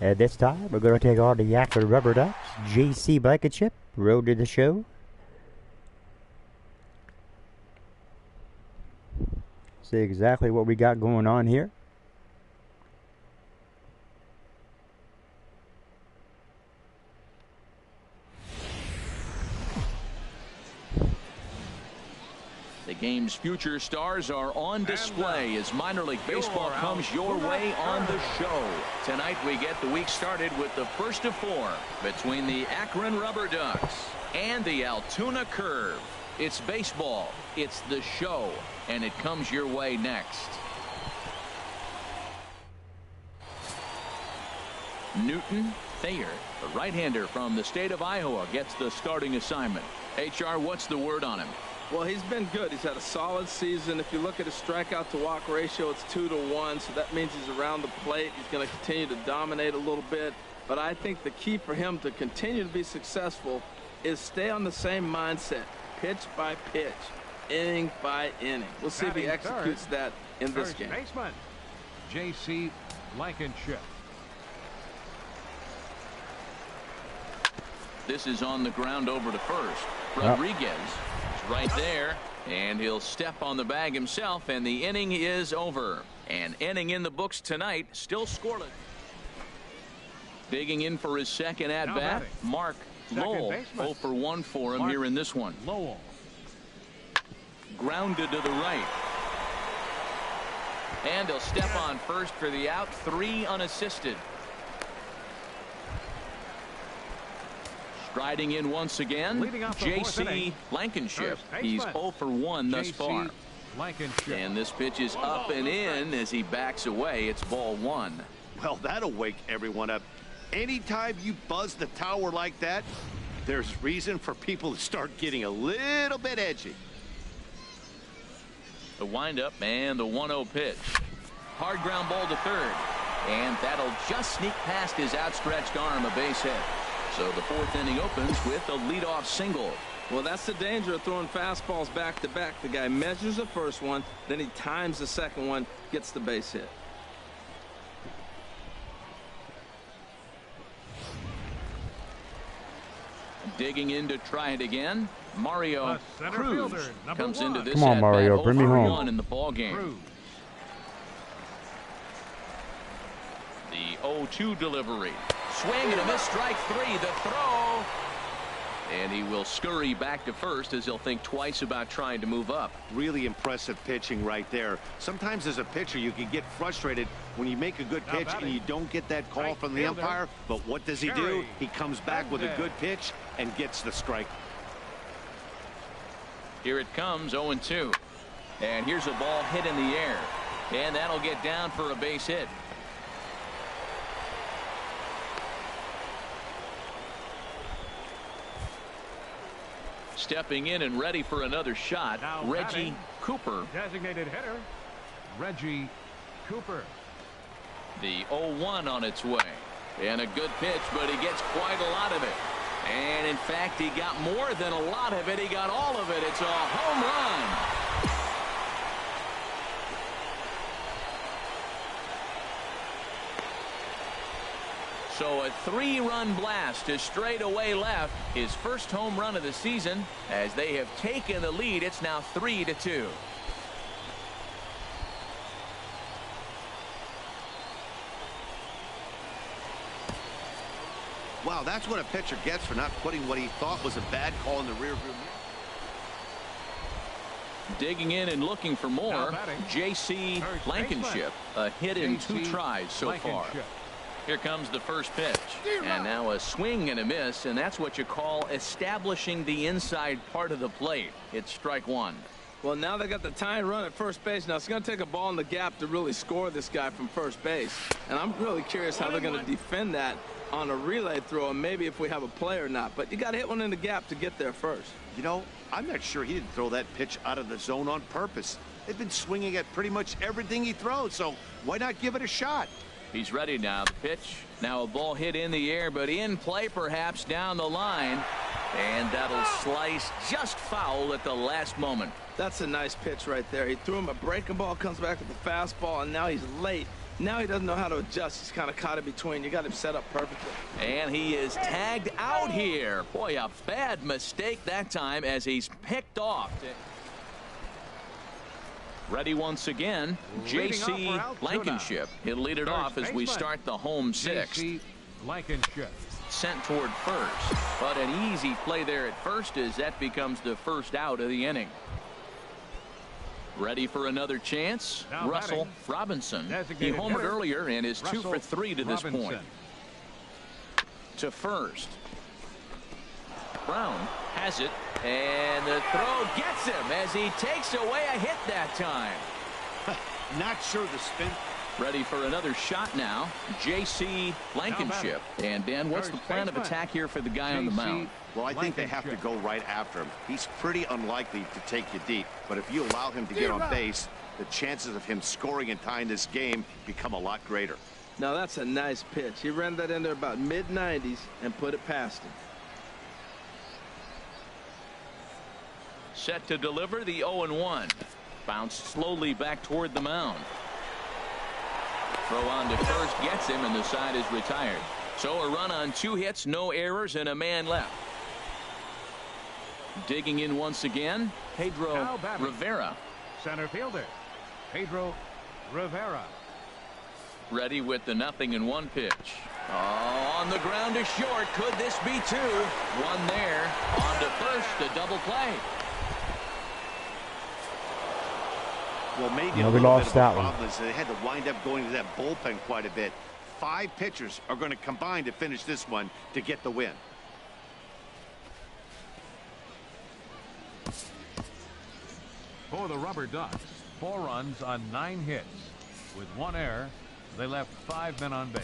At this time, we're going to take on the Akron Rubber Ducks. J.C. Blankenship, road to the show. See exactly what we got going on here. The game's future stars are on display as minor league baseball comes your way on the show. Tonight we get the week started with the first of four between the Akron Rubber Ducks and the Altoona Curve. It's baseball, it's the show, and it comes your way next. Newton Thayer, the right-hander from the state of Iowa, gets the starting assignment. HR, what's the word on him? Well, he's been good. He's had a solid season. If you look at his strikeout to walk ratio, it's 2-to-1, so that means he's around the plate. He's going to continue to dominate a little bit. But I think the key for him to continue to be successful is stay on the same mindset, pitch by pitch, inning by inning. We'll see if he executes that in this game. Baseman, J.C. Blankenship. This is on the ground over to first. Rodriguez is right there, and he'll step on the bag himself, and the inning is over. An inning in the books tonight, still scoreless. Digging in for his second at-bat, Mark Lowell. 0 for 1 for him here in this one. Lowell. Grounded to the right. And he'll step on first for the out, 3 unassisted. Striding in once again, J.C. Blankenship. He's 0 for 1 thus far. And this pitch is up and in as he backs away. It's ball 1. Well, that'll wake everyone up. Anytime you buzz the tower like that, there's reason for people to start getting a little bit edgy. The windup and the 1-0 pitch. Hard ground ball to third. And that'll just sneak past his outstretched arm, a base hit. So the fourth inning opens with a leadoff single. Well, that's the danger of throwing fastballs back to back. The guy measures the first one, then he times the second one, gets the base hit. Digging in to try it again. Mario Cruz comes into this. Come on, Mario, bring me home. In the ball game. The 0-2 delivery. Swing and a miss, strike 3. The throw. And he will scurry back to first as he'll think twice about trying to move up. Really impressive pitching right there. Sometimes as a pitcher you can get frustrated when you make a good pitch and you don't get that call from the umpire. But what does he do? He comes back with a good pitch and gets the strike. Here it comes, 0-2. And here's a ball hit in the air. And that'll get down for a base hit. Stepping in and ready for another shot, now Reggie Cooper. Designated hitter, Reggie Cooper. The 0-1 on its way. And a good pitch, but he gets quite a lot of it. And in fact, he got more than a lot of it. He got all of it. It's a home run. So a 3-run blast to straightaway left, his first home run of the season. As they have taken the lead, it's now 3-2. Wow, that's what a pitcher gets for not putting what he thought was a bad call in the rear view. Digging in and looking for more, J.C. Blankenship. A hit in 2 tries so far. Here comes the first pitch. And now a swing and a miss, and that's what you call establishing the inside part of the plate. It's strike 1. Well, now they got the tying run at first base. Now it's going to take a ball in the gap to really score this guy from first base. And I'm really curious how they're going to defend that on a relay throw, and maybe if we have a play or not. But you got to hit one in the gap to get there first. You know, I'm not sure he didn't throw that pitch out of the zone on purpose. They've been swinging at pretty much everything he throws, so why not give it a shot? He's ready now. The pitch. Now a ball hit in the air, but in play perhaps down the line. And that'll slice just foul at the last moment. That's a nice pitch right there. He threw him a breaking ball, comes back with the fastball, and now he's late Now he doesn't know how to adjust. He's kind of caught in between. You got him set up perfectly. And he is tagged out here. Boy, a bad mistake that time as he's picked off. Ready once again, J.C. Blankenship. He'll lead it off as we start the home sixth. J.C. Blankenship. Sent toward first, but an easy play there at first as that becomes the first out of the inning. Ready for another chance. Now Russell batting. Robinson. He Designated homered hitter, earlier and is 2 Russell for 3 to this Robinson. point. To first. Brown has it, and the throw gets him as he takes away a hit that time. Not sure the spin. Ready for another shot now. J.C. Blankenship. And Dan, what's the plan of attack here for the guy on the mound? Well, I think they have to go right after him. He's pretty unlikely to take you deep, but if you allow him to get on base, the chances of him scoring and tying this game become a lot greater. Now that's a nice pitch. He ran that in there about mid-90s and put it past him. Set to deliver the 0-1. Bounced slowly back toward the mound. Throw on to first gets him, and the side is retired. So a run on 2 hits, no errors, and a man left. Digging in once again, Pedro Rivera. Center fielder, Pedro Rivera. Ready with the 0-1 pitch. Oh, on the ground is short. Could this be 2? One there. On to first, a double play. Well, maybe Yeah, a we little lost bit of that a one. problem is they had to wind up going to that bullpen quite a bit. 5 pitchers are going to combine to finish this one to get the win. For the Rubber Ducks, 4 runs on 9 hits. With 1 error, they left 5 men on base.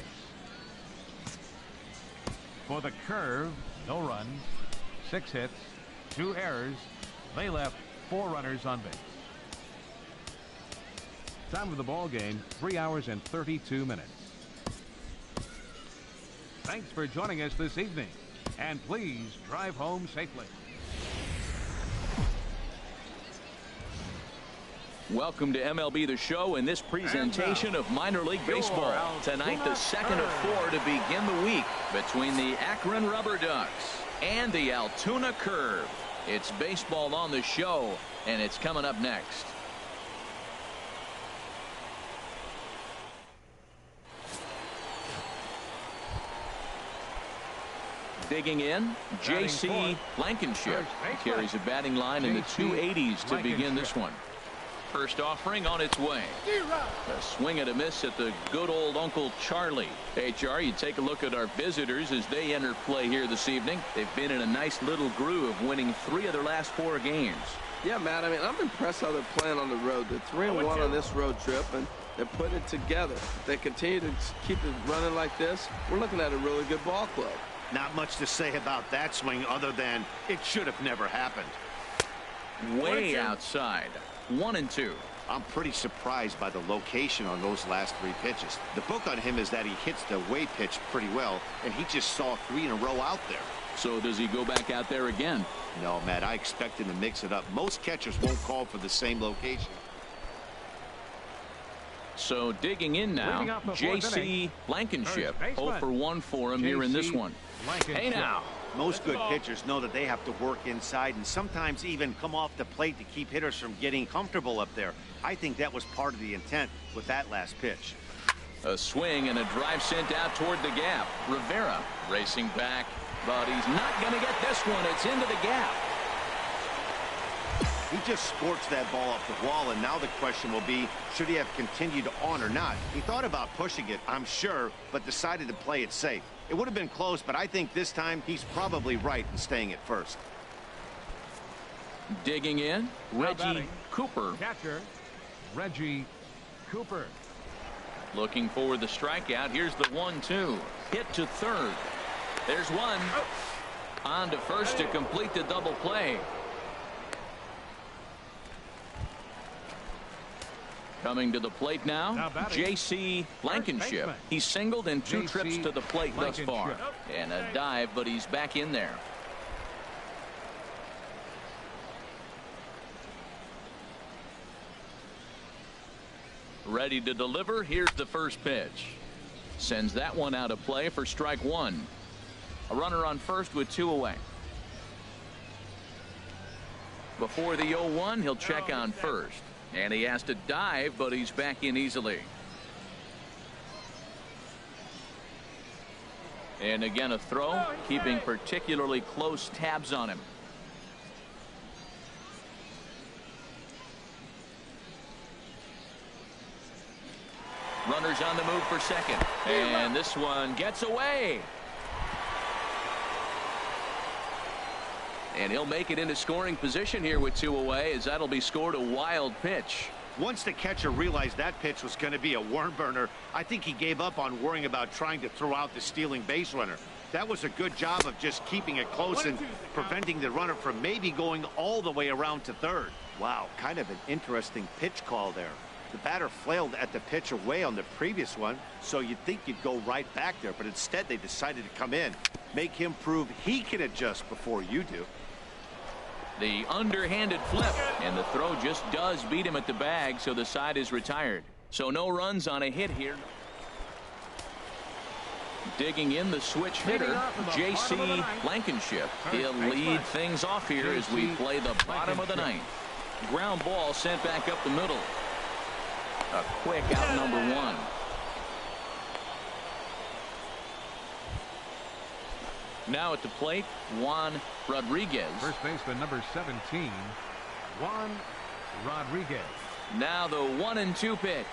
For the Curve, no runs, 6 hits, 2 errors. They left 4 runners on base. Time of the ball game, 3 hours and 32 minutes. Thanks for joining us this evening, and please drive home safely. Welcome to MLB The Show in this presentation of minor league baseball. Tonight, the second of 4 to begin the week between the Akron Rubber Ducks and the Altoona Curve. It's baseball on the show, and it's coming up next. Digging in, J.C. Blankenship carries a batting line in the 280s to begin this one. First offering on its way. A swing and a miss at the good old Uncle Charlie. HR, you take a look at our visitors as they enter play here this evening. They've been in a nice little groove, winning 3 of their last 4 games. Yeah, Matt, I mean, I'm impressed how they're playing on the road. They're 3-1 on this road trip, and they're putting it together. If they continue to keep it running like this, we're looking at a really good ball club. Not much to say about that swing other than it should have never happened. Way outside. 1-2. I'm pretty surprised by the location on those last 3 pitches. The book on him is that he hits the away pitch pretty well, and he just saw 3 in a row out there. So does he go back out there again? No, Matt, I expect him to mix it up. Most catchers won't call for the same location. So digging in now, J.C. Blankenship. 0 for 1 for him here in this one. Hey now. Most good pitchers know that they have to work inside and sometimes even come off the plate to keep hitters from getting comfortable up there. I think that was part of the intent with that last pitch. A swing and a drive sent out toward the gap. Rivera racing back, but he's not going to get this one. It's into the gap. He just scorched that ball off the wall, and now the question will be, should he have continued on or not? He thought about pushing it, I'm sure, but decided to play it safe. It would have been close, but I think this time he's probably right in staying at first. Digging in, Reggie Cooper. Catcher, Reggie Cooper. Looking for the strikeout. Here's the 1-2. Hit to third. There's one. On to first to complete the double play. Coming to the plate now, J.C. Blankenship. He's singled in 2 trips to the plate thus far. And a dive, but he's back in there. Ready to deliver. Here's the first pitch. Sends that one out of play for strike one. A runner on first with 2 away. Before the 0-1, he'll check on first. And he has to dive, but he's back in easily. And again, a throw, keeping particularly close tabs on him. Runners on the move for second. And this one gets away. And he'll make it into scoring position here with 2 away, as that'll be scored a wild pitch. Once the catcher realized that pitch was going to be a worm burner, I think he gave up on worrying about trying to throw out the stealing base runner. That was a good job of just keeping it close and preventing the runner from maybe going all the way around to third. Wow, kind of an interesting pitch call there. The batter flailed at the pitch away on the previous one, so you'd think you'd go right back there, but instead they decided to come in, make him prove he can adjust before you do. The underhanded flip, and the throw just does beat him at the bag, so the side is retired. So no runs on a hit here. Digging in the switch hitter, J.C. Blankenship. He'll lead things off here as we play the bottom of the ninth. Ground ball sent back up the middle. A quick out number 1. Now at the plate, Juan Rodriguez. First baseman number 17, Juan Rodriguez. Now the 1-2 pitch.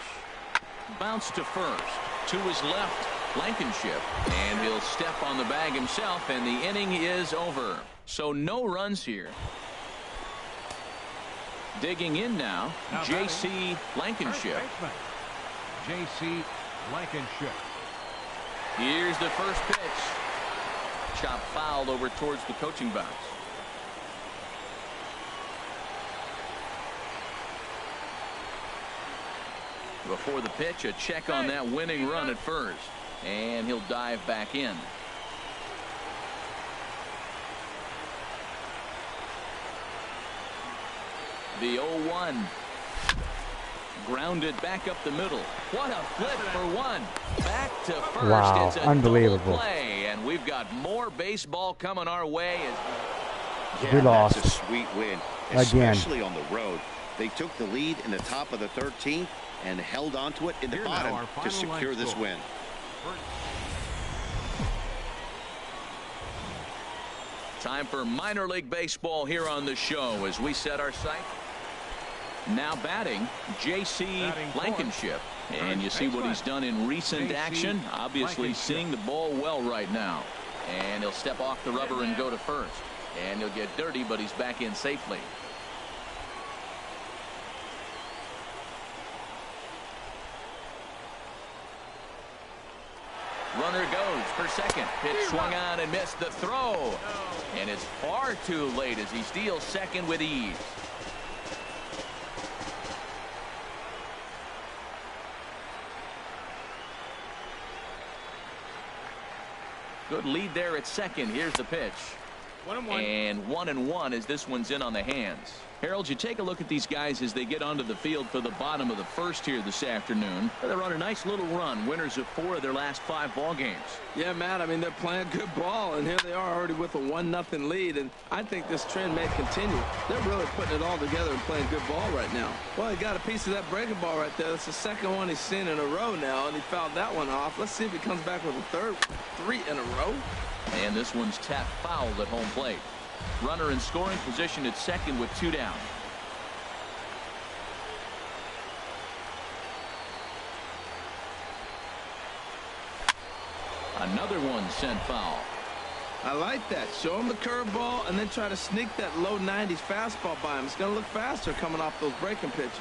Bounce to first. To his left, Blankenship. And he'll step on the bag himself, and the inning is over. So no runs here. Digging in now, J.C. Blankenship. J.C. Blankenship. Here's the first pitch. Chop foul over towards the coaching box. Before the pitch, a check on that winning run at first. And he'll dive back in. The 0-1. Grounded back up the middle. What a flip for one. Back to first. Wow, it's a unbelievable play, and we've got more baseball coming our way. We lost. That's a sweet win, especially on the road. They took the lead in the top of the 13th and held on to it in the bottom to secure this win. Time for minor league baseball here on the show as we set our sight. Now batting, J.C. Blankenship. And you see what he's done in recent action. Obviously seeing the ball well right now. And he'll step off the rubber and go to first. And he'll get dirty, but he's back in safely. Runner goes for second. Pitch swung on and missed the throw. And it's far too late as he steals second with ease. Good lead there at second. Here's the pitch. 1-1. And 1-1 as this one's in on the hands. Harold, you take a look at these guys as they get onto the field for the bottom of the first here this afternoon. They're on a nice little run. Winners of 4 of their last 5 ball games. Yeah, Matt, I mean, they're playing good ball, and here they are already with a 1-0 lead, and I think this trend may continue. They're really putting it all together and playing good ball right now. Well, he got a piece of that breaking ball right there. That's the second one he's seen in a row now, and he fouled that one off. Let's see if he comes back with a third, 3 in a row. And this one's tapped foul at home plate. Runner in scoring position at second with 2 down. Another one sent foul. I like that. Show him the curveball and then try to sneak that low 90s fastball by him. It's going to look faster coming off those breaking pitches.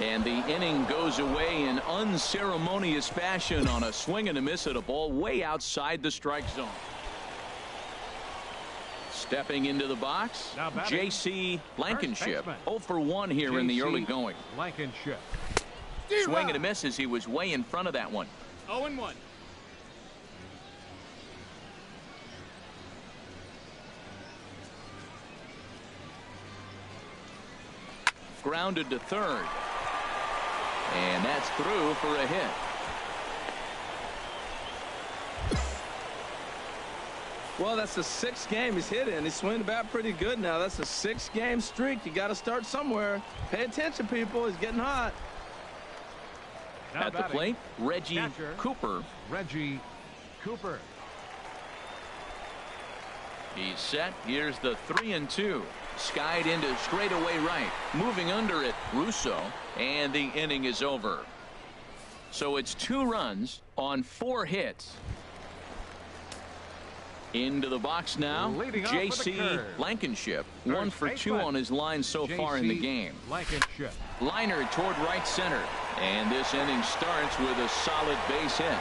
And the inning goes away in unceremonious fashion on a swing and a miss at a ball way outside the strike zone. Stepping into the box, J.C. Blankenship. 0 for 1 here in the early going. Blankenship. Swing and a miss as he was way in front of that one. 0-1. grounded to third. And that's through for a hit. Well, that's the 6th game he's hit in. He's swinging the bat pretty good now. That's a 6-game streak. You got to start somewhere. Pay attention, people. He's getting hot. Now At the plate, Reggie Cooper. Reggie Cooper. He's set. Here's the 3-2. Skied into straightaway right. Moving under it, Russo. And the inning is over. So it's 2 runs on 4 hits. Into the box now, J.C. Blankenship. 1 for 2 on his line so far in the game. Blankenship. Liner toward right center. And this inning starts with a solid base hit.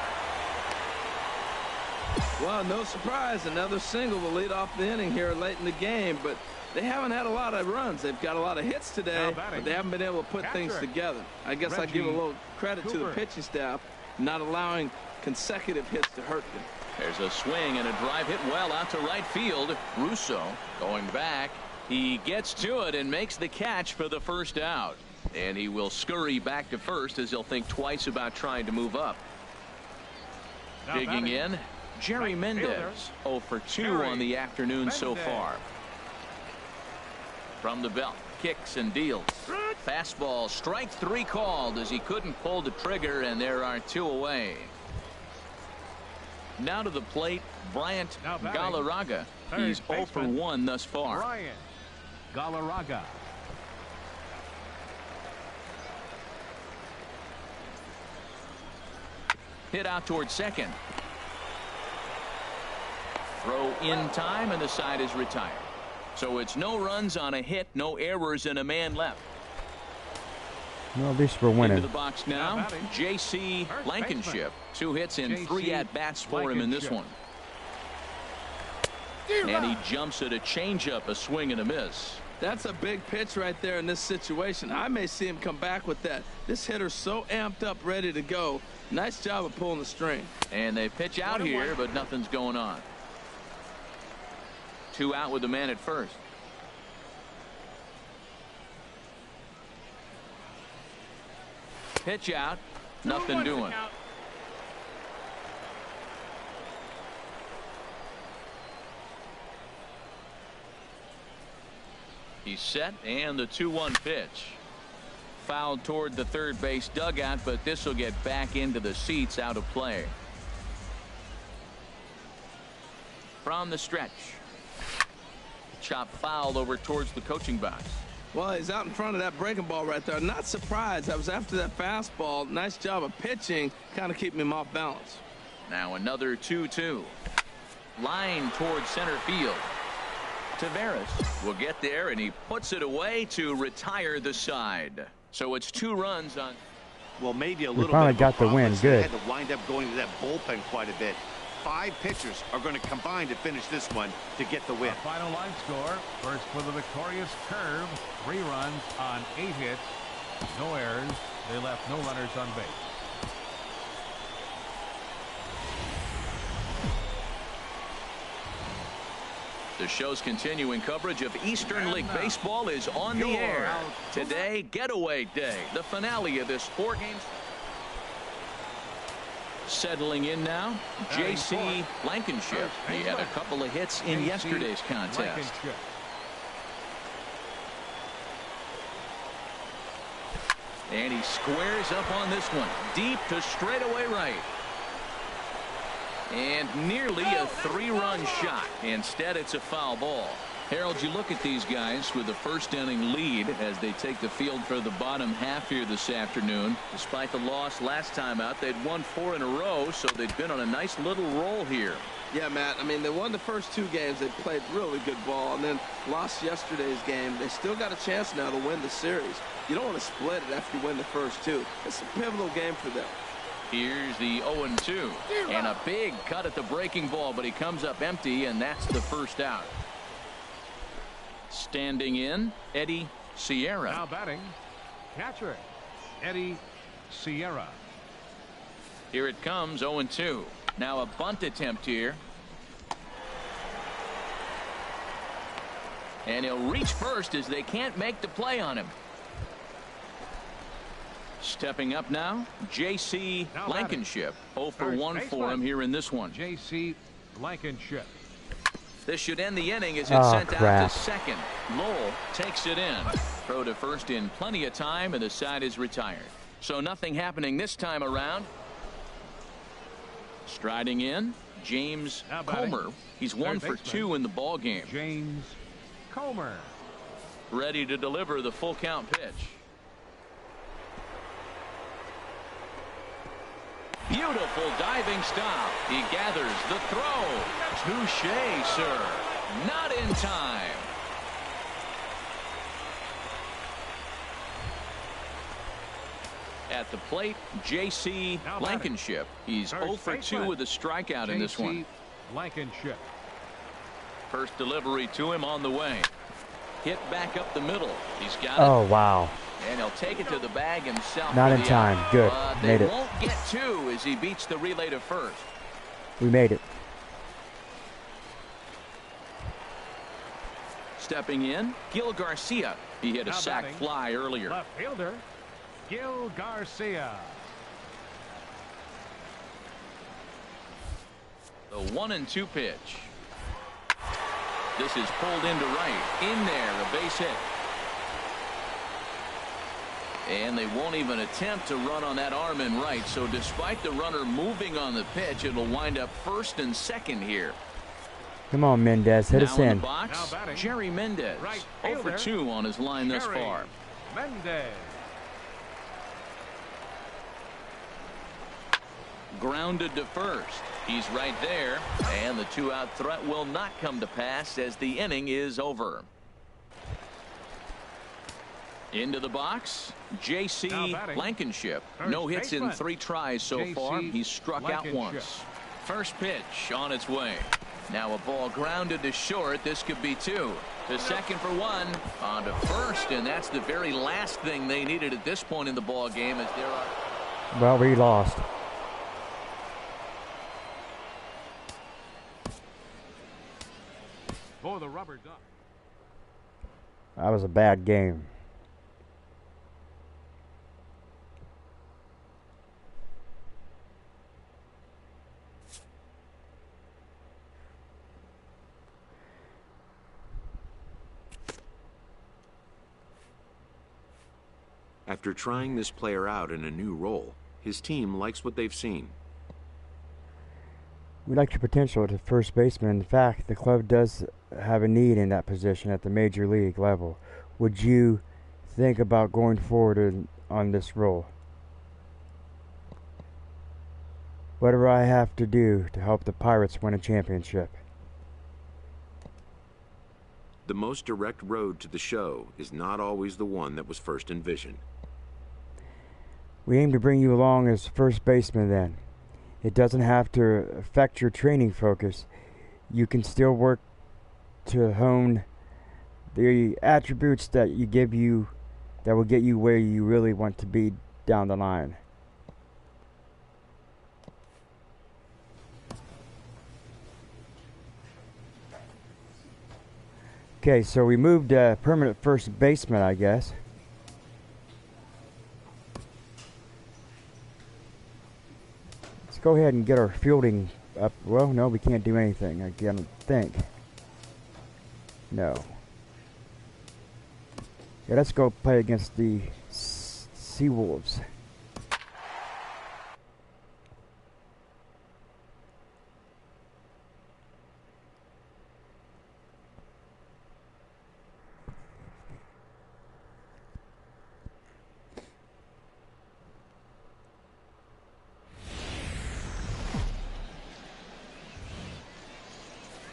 Well, no surprise. Another single will lead off the inning here late in the game. But they haven't had a lot of runs. They've got a lot of hits today, but they haven't been able to put things together. I guess I give a little credit to the pitching staff, not allowing consecutive hits to hurt them. There's a swing and a drive hit well out to right field. Russo going back. He gets to it and makes the catch for the first out. And he will scurry back to first as he'll think twice about trying to move up. Digging in, Jerry Mendez. 0 for 2 on the afternoon so far. From the belt, kicks and deals. Fastball, strike 3 called as he couldn't pull the trigger, and there are 2 away. Now to the plate, Bryant Galarraga. He's 0 for 1 thus far. Bryant Galarraga. Hit out towards second. Throw in time, and the side is retired. So it's no runs on a hit, no errors, and a man left. Well, at least we're winning. Into the box now, J.C. Blankenship. 2 hits and 3 at-bats for him in this one. And he jumps at a changeup, a swing and a miss. That's a big pitch right there in this situation. I may see him come back with that. This hitter's so amped up, ready to go. Nice job of pulling the string. And they pitch out here, but nothing's going on. 2 out with the man at first. Pitch out, nothing doing. He's set, and the 2-1 pitch. Fouled toward the third base dugout, but this will get back into the seats, out of play. From the stretch. Chop fouled over towards the coaching box. Well, he's out in front of that breaking ball right there. Not surprised. I was after that fastball. Nice job of pitching, kind of keeping him off balance. Now another 2-2. Line towards center field. Taveras will get there, and he puts it away to retire the side. So it's 2 runs on. Well, maybe a little bit. Finally got the win. Good. Had to wind up going to that bullpen quite a bit. 5 pitchers are going to combine to finish this one to get the win. Our final line score: first for the victorious Curve, 3 runs on 8 hits, no errors. They left no runners on base. The show's continuing coverage of Eastern League Baseball is on the air. Today, Getaway Day, the finale of this 4-game. Settling in now, J.C. Blankenship. He had a couple of hits in yesterday's contest. And he squares up on this one, deep to straightaway right. And nearly a 3-run shot. Instead, it's a foul ball. Harold, you look at these guys with the first inning lead as they take the field for the bottom half here this afternoon. Despite the loss last time out, they'd won 4 in a row, so they've been on a nice little roll here. Yeah, Matt. I mean, they won the first 2 games. They played really good ball, and then lost yesterday's game. They still got a chance now to win the series. You don't want to split it after you win the first 2. It's a pivotal game for them. Here's the 0-2. And a big cut at the breaking ball, but he comes up empty, and that's the first out. Standing in, Eddie Sierra. Now batting, catcher, Eddie Sierra. Here it comes, 0-2. Now a bunt attempt here. And he'll reach first as they can't make the play on him. Stepping up now, J.C. Blankenship. 0 for 1 for him here in this one. J.C. Blankenship. This should end the inning as it's sent out to second. Lowell takes it in. Throw to first in plenty of time, and the side is retired. So nothing happening this time around. Striding in, James Comer. He's 1 for 2 in the ball game. James Comer. Ready to deliver the full count pitch. Beautiful diving stop. He gathers the throw. Touché, sir. Not in time. At the plate, J.C. Blankenship. He's 0 for 2 with a strikeout in this one. Blankenship. First delivery to him on the way. Hit back up the middle. He's got it. Oh, wow. And he'll take it to the bag himself. Not in time. Good. Made it. They won't get 2 as he beats the relay to first. We made it. Stepping in, Gil Garcia. He hit a sac fly earlier. Left fielder, Gil Garcia. The 1-2 pitch. This is pulled into right. In there, a base hit. And they won't even attempt to run on that arm in right. So despite the runner moving on the pitch, it'll wind up first and second here. Come on, Mendez. Hit us in. The box, Jerry Mendez. 0 for 2 on his line thus far. Mendez. Grounded to first. He's right there. And the 2-out threat will not come to pass as the inning is over. Into the box, J.C. Blankenship. No hits in 3 tries so far. He's struck out once. First pitch on its way. Now a ball grounded to short. This could be 2. To second for 1. On to first, and that's the very last thing they needed at this point in the ball game. As there are. Well, we lost. For the rubber duck. That was a bad game. After trying this player out in a new role, his team likes what they've seen. We like your potential at first baseman. In fact, the club does have a need in that position at the major league level. Would you think about going forward on this role? Whatever I have to do to help the Pirates win a championship. The most direct road to the show is not always the one that was first envisioned. We aim to bring you along as first baseman then. It doesn't have to affect your training focus. You can still work to hone the attributes that will get you where you really want to be down the line. Okay, so we moved permanent first baseman, I guess. Let's go ahead and get our fielding up. Well, no, we can't do anything, I don't think. No. Yeah, let's go play against the Seawolves.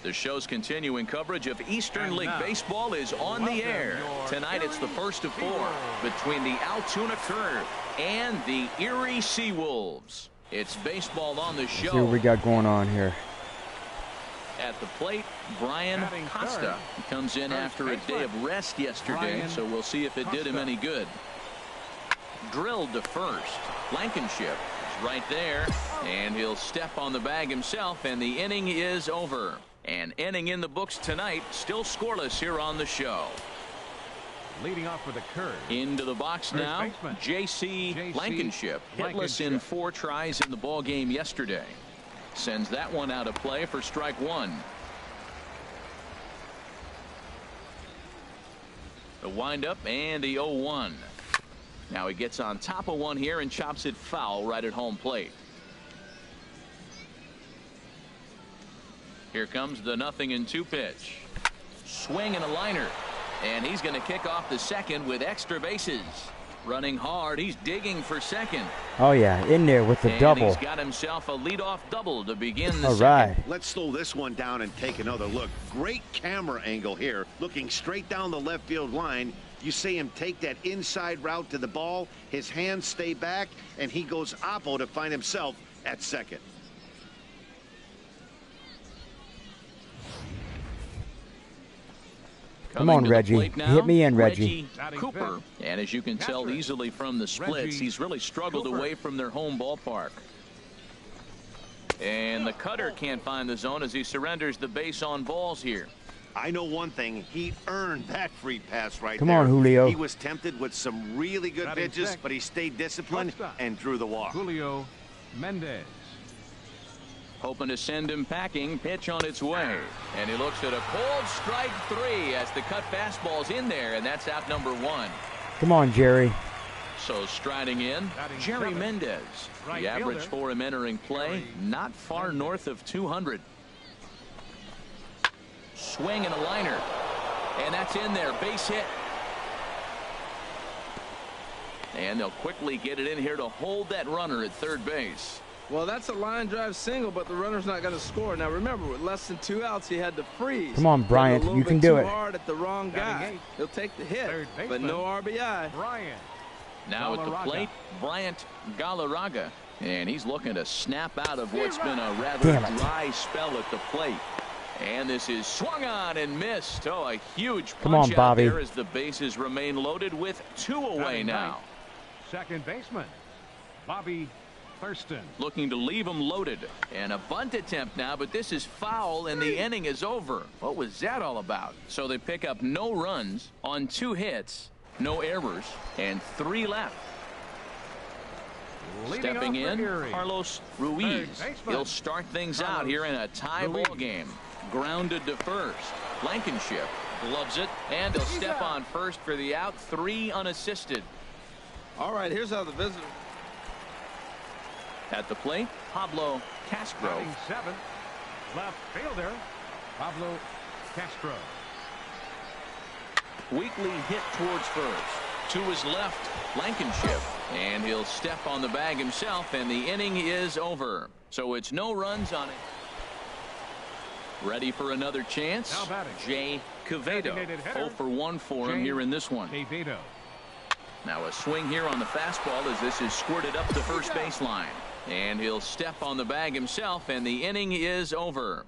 The show's continuing coverage of Eastern League Baseball is on the air. Tonight it's the first of 4 between the Altoona Curve and the Erie Seawolves. It's baseball on the show. See what we got going on here. At the plate, Brian Costa. He comes in after a day of rest yesterday, so we'll see if it did him any good. Drilled to first. Blankenship is right there, and he'll step on the bag himself, and the inning is over. An inning in the books tonight, still scoreless here on the show. Leading off with a curve. Into the box now, J.C. Blankenship. Hitless in 4 tries in the ball game yesterday. Sends that one out of play for strike 1. The windup and the 0-1. Now he gets on top of one here and chops it foul right at home plate. Here comes the 0-2 pitch. Swing and a liner. And he's going to kick off the second with extra bases. Running hard. He's digging for second. Oh, yeah. In there with the double. He's got himself a leadoff double to begin the All second. right. Let's slow this one down and take another look. Great camera angle here. Looking straight down the left field line. You see him take that inside route to the ball. His hands stay back, and he goes oppo to find himself at second. Come on, Reggie. Hit me in, Reggie. Cooper. And as you can tell easily from the splits, he's really struggled away from their home ballpark. And the cutter can't find the zone as he surrenders the base on balls here. I know one thing. He earned that free pass right there. Come on, Julio. He was tempted with some really good pitches, but he stayed disciplined and drew the walk. Julio Mendez. Hoping to send him packing. Pitch on its way. And he looks at a cold strike 3 as the cut fastball's in there, and that's out number 1. Come on, Jerry. So striding in, Jerry Mendez. The average for him entering play, not far north of 200. Swing and a liner. And that's in there. Base hit. And they'll quickly get it in here to hold that runner at third base. Well, that's a line drive single, but the runner's not going to score. Now, remember, with less than 2 outs, he had to freeze. Come on, Bryant. You can do it. Hard at the wrong guy. He'll take the hit, but no RBI. Bryant. Now at the plate, Bryant Galarraga. And he's looking to snap out of what's been a rather dry spell at the plate. And this is swung on and missed. Oh, a huge punch out there as the bases remain loaded with 2 away now. Second baseman, Bobby Thurston. Looking to leave him loaded. And a bunt attempt now, but this is foul and the inning is over. What was that all about? So they pick up no runs on 2 hits, no errors, and 3 left. Stepping in, Carlos Ruiz. He'll start things out here in a tie ball game. Grounded to first. Blankenship gloves it, and he'll step on first for the out. 3 unassisted. All right, here's how the visitor. At the plate, Pablo Castro. 7, left fielder, Pablo Castro. Weakly hit towards first. To his left, Blankenship. And he'll step on the bag himself, and the inning is over. So it's no runs on it. Ready for another chance. Jay Quevedo. 0 for 1 for him here in this one. Now a swing here on the fastball as this is squirted up the first baseline. And he'll step on the bag himself, and the inning is over.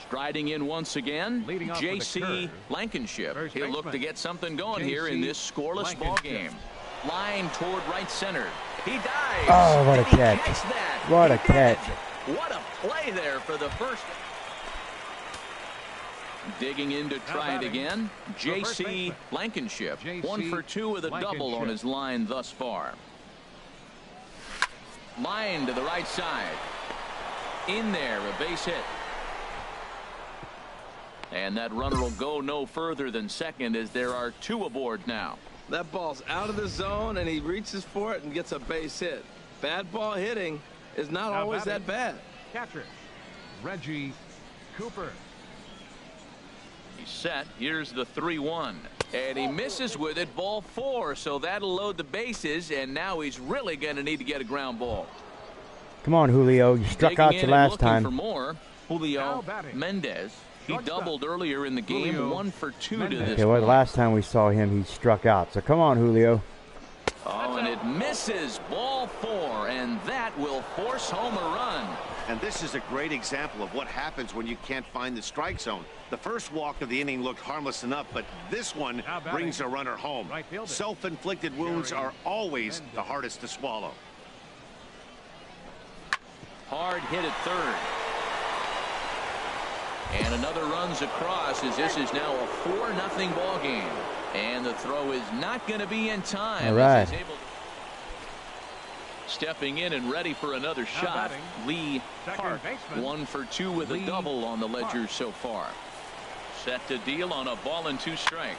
Striding in once again, J.C. Blankenship. He'll look to get something going here in this scoreless ball game. Line toward right center. He dives. Oh, what a catch. What a catch. What a play there for the first. Digging in to try it again. J.C. Blankenship. 1 for 2 with a double on his line thus far. Line to the right side. In there, a base hit. And that runner will go no further than second as there are 2 aboard now. That ball's out of the zone, and he reaches for it and gets a base hit. Bad ball hitting is not always that bad. Catcher, Reggie Cooper. He's set. Here's the 3-1. And he misses with it. Ball 4. So that'll load the bases. And now he's really going to need to get a ground ball. Come on, Julio. You struck out your last time. For more. Julio Mendez. He doubled earlier in the game. 1 for 2 to this. Okay, well, the last time we saw him, he struck out. So come on, Julio. Oh, and it misses. Ball 4. And that will force home a run. And this is a great example of what happens when you can't find the strike zone. The first walk of the inning looked harmless enough, but this one brings a runner home. Self-inflicted wounds are always the hardest to swallow. Hard hit at third. And another runs across as this is now a 4-0 ball game. And the throw is not going to be in time. All right. Stepping in and ready for another shot, Lee Park, 1 for 2 with a double on the ledger so far. Set to deal on a ball and 2 strikes.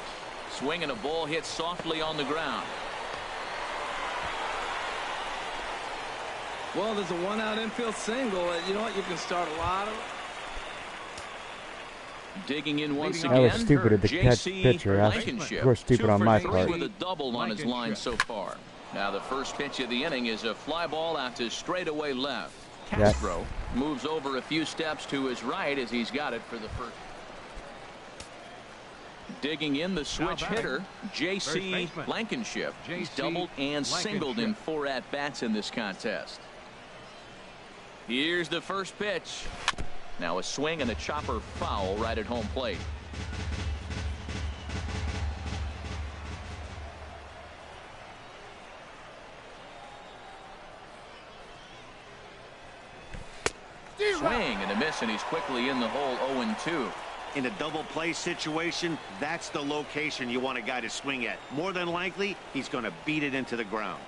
Swinging a ball hit softly on the ground. Well, there's a 1-out infield single. You know what? You can start a lot of. Digging in once again. That was stupid of the pitcher. Blankenship. Of course, stupid on my part. With a double on his line so far. Now the first pitch of the inning is a fly ball out to straightaway left. Castro moves over a few steps to his right as he's got it for the first. Digging in the switch hitter, J.C. Blankenship. He's doubled and singled in 4 at-bats in this contest. Here's the first pitch. Now a swing and a chopper foul right at home plate. Swing and a miss, and he's quickly in the hole. 0-2. In a double play situation, that's the location you want a guy to swing at. More than likely, he's going to beat it into the ground.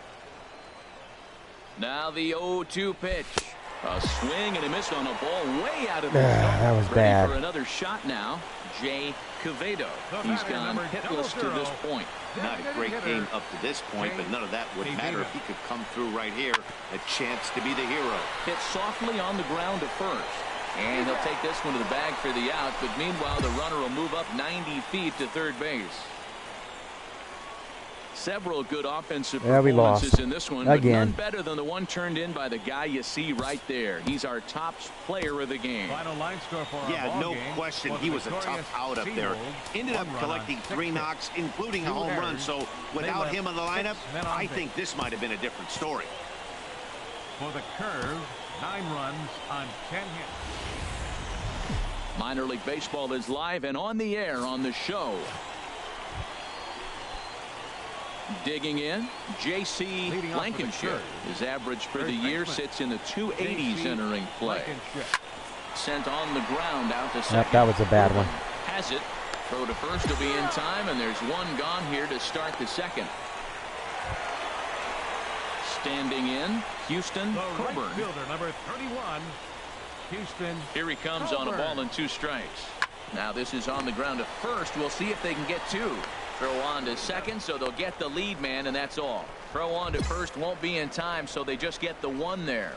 Now the 0-2 pitch. A swing and a miss on a ball way out of the zone. That was Ready bad. For another shot now. Jay Quevedo. He's gone hitless to this point. Not a great game up to this point, but none of that would matter if he could come through right here. A chance to be the hero. Hit softly on the ground to first. And he'll take this one to the bag for the out. But meanwhile, the runner will move up 90 feet to third base. Several good offensive performances in this one, but none better than the one turned in by the guy you see right there. He's our top player of the game. Final line score for our yeah, no question. He was a tough out up there. Ended up collecting 3 knocks, including a home run. So without him in the lineup, I think this might have been a different story. For the curve, 9 runs on 10 hits. Minor League Baseball is live and on the air on the show. Digging in, J.C. Blankenship. His average for the year sits in the 280s entering play. Sent on the ground out to second. That was a bad one. Has it. Throw to first will be in time, and there's one gone here to start the second. Standing in, Houston Coburn. Fielder, number 31, Houston. Here he comes on a ball and 2 strikes. Now this is on the ground to first. We'll see if they can get 2. Throw on to second, so they'll get the lead man, and that's all. Throw on to first won't be in time, so they just get the 1 there.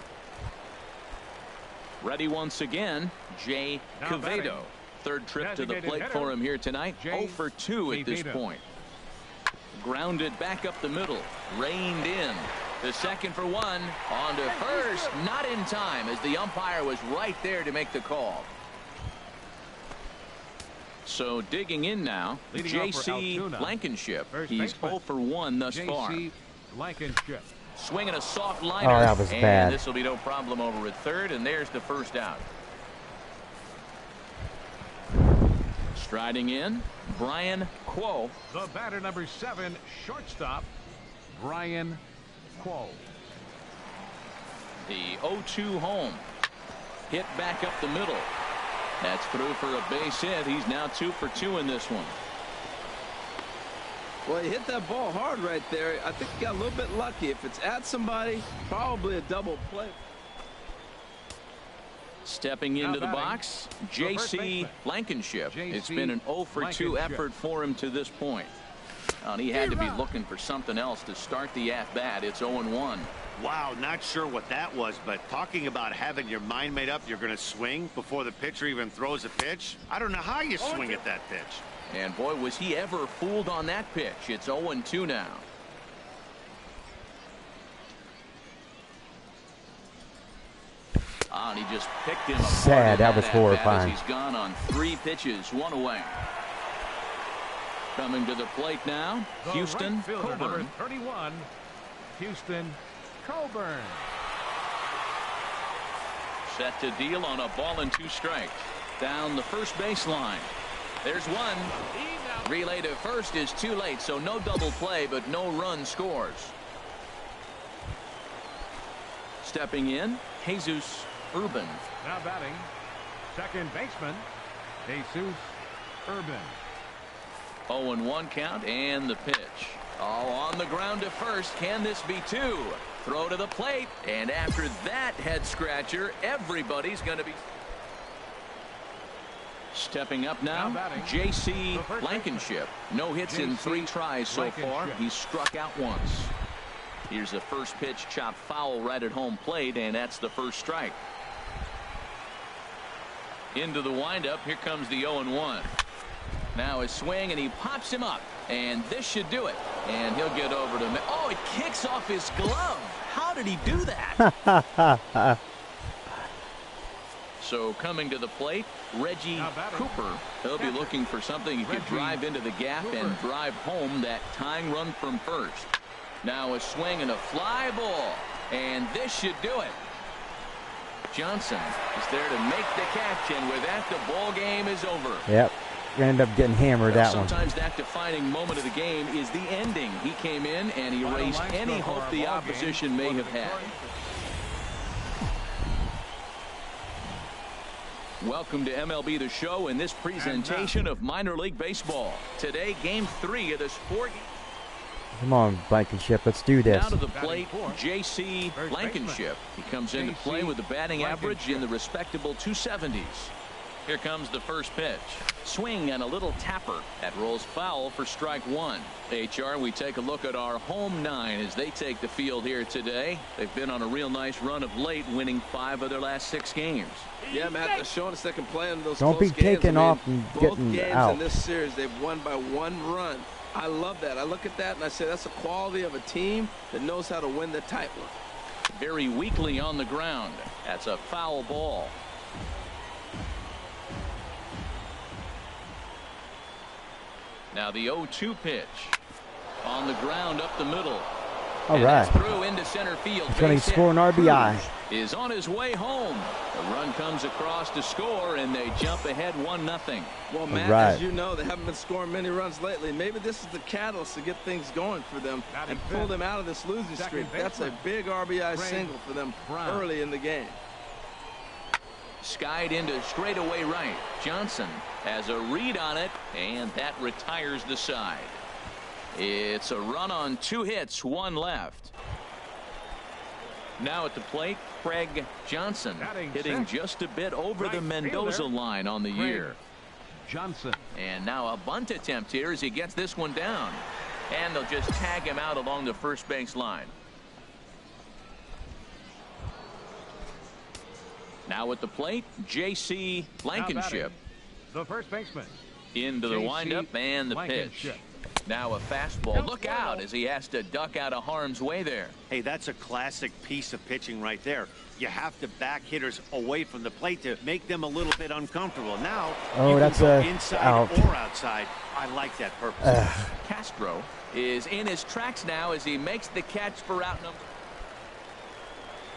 Ready once again, Jay Quevedo. Third trip to the plate for him here tonight. 0 for 2 at this point. Grounded back up the middle. Reined in. The second for 1. On to first. Not in time, as the umpire was right there to make the call. So digging in now, J.C. Blankenship. He's 0 for 1 thus far. Blankenship. Swinging a soft liner. Oh, that was bad. And this will be no problem over at third, and there's the first out. Striding in, Brian Quo. The batter, number 7, shortstop, Brian Quo. The 0-2 home. Hit back up the middle. That's through for a base hit. He's now 2 for 2 in this one. Well, he hit that ball hard right there. I think he got a little bit lucky. If it's at somebody, probably a double play. Stepping into the box, J.C. Blankenship. It's been an 0 for 2 effort for him to this point. And he had to be looking for something else to start the at-bat. It's 0-1. Wow, not sure what that was, but talking about having your mind made up you're going to swing before the pitcher even throws a pitch. I don't know how you swing at that pitch. And boy, was he ever fooled on that pitch. It's 0-2 now. And he just picked him apart. Sad, that was horrifying. He's gone on 3 pitches, 1 away. Coming to the plate now, Houston Right fielder, Coburn. number 31, Houston Coburn. Set to deal on a ball and 2 strikes. Down the first baseline. There's 1. Relay to first is too late, so no double play, but no run scores. Stepping in, Jesus Urban. Now batting, second baseman, Jesus Urban. 0-1 count and the pitch. Oh, on the ground to first. Can this be two? Throw to the plate. And after that head scratcher, everybody's going to be stepping up now. J.C. Blankenship. No hits in 3 tries so far. He's struck out once. Here's the first pitch, chopped foul right at home plate, and that's the first strike. Into the windup. Here comes the 0-1. Now his swing, and he pops him up, and this should do it. And he'll get over to him. Oh, it kicks off his glove. How did he do that? So coming to the plate, Reggie Cooper. He'll be looking for something he could drive into the gap and drive home that tying run from first. Now a swing and a fly ball, and this should do it. Johnson is there to make the catch, and with that, the ball game is over. Yep. End up getting hammered that one. Sometimes that defining moment of the game is the ending. He came in and he erased any hope the opposition may have had. Welcome to MLB The Show in this presentation of minor league baseball. Today, game 3 of this 4-game. Come on, Blankenship, let's do this. Now to the plate, J.C. Blankenship. He comes into play with a batting average in the respectable 270s. Here comes the first pitch. Swing and a little tapper. That rolls foul for strike 1. HR, we take a look at our home 9 as they take the field here today. They've been on a real nice run of late, winning 5 of their last 6 games. Yeah, Matt, they're showing us they can play in those Don't close be games. taking off and both getting games out. in this series, they've won by 1 run. I love that. I look at that and I say that's the quality of a team that knows how to win the tight one. Very weakly on the ground. That's a foul ball. Now the 0-2 pitch. On the ground up the middle. All and right. that's through into center field. He's going to score an RBI. Is on his way home. The run comes across to score, and they jump ahead 1-0. Well, Matt, as you know, they haven't been scoring many runs lately. Maybe this is the catalyst to get things going for them and pull them out of this losing streak. That's a big RBI single for them early in the game. Skied into straightaway right. Johnson has a read on it, and that retires the side. It's a run on 2 hits, 1 left. Now at the plate, Craig Johnson hitting just a bit over the Mendoza line on the year. Johnson. And now a bunt attempt here as he gets this one down. And they'll just tag him out along the first base line. Now at the plate, J.C. Blankenship. The first baseman. Into the windup and the pitch. Now a fastball. Look out as he has to duck out of harm's way there. Hey, that's a classic piece of pitching right there. You have to back hitters away from the plate to make them a little bit uncomfortable. Now, you can go inside or outside. I like that purpose. Castro is in his tracks now as he makes the catch for out number.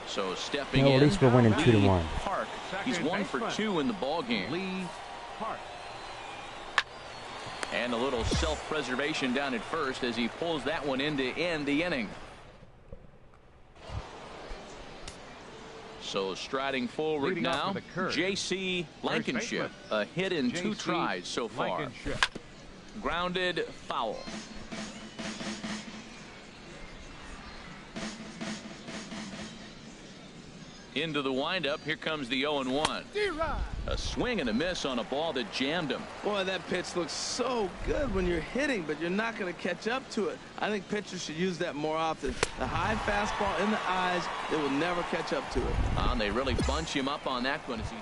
So stepping in, at least we're winning 2-1. Park. He's 1 for 2 in the ball game. Lee Park. And a little self-preservation down at first as he pulls that one in to end the inning. So striding forward now, J.C. Blankenship. A hit in 2 tries so far. Grounded foul. Into the windup. Here comes the 0-1. A swing and a miss on a ball that jammed him. Boy, that pitch looks so good when you're hitting, but you're not going to catch up to it. I think pitchers should use that more often. The high fastball in the eyes, they will never catch up to it. And they really bunch him up on that one as he's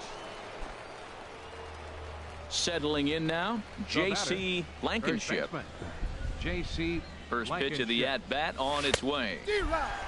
settling in now. J.C. Blankenship. J.C. First pitch of the at-bat on its way.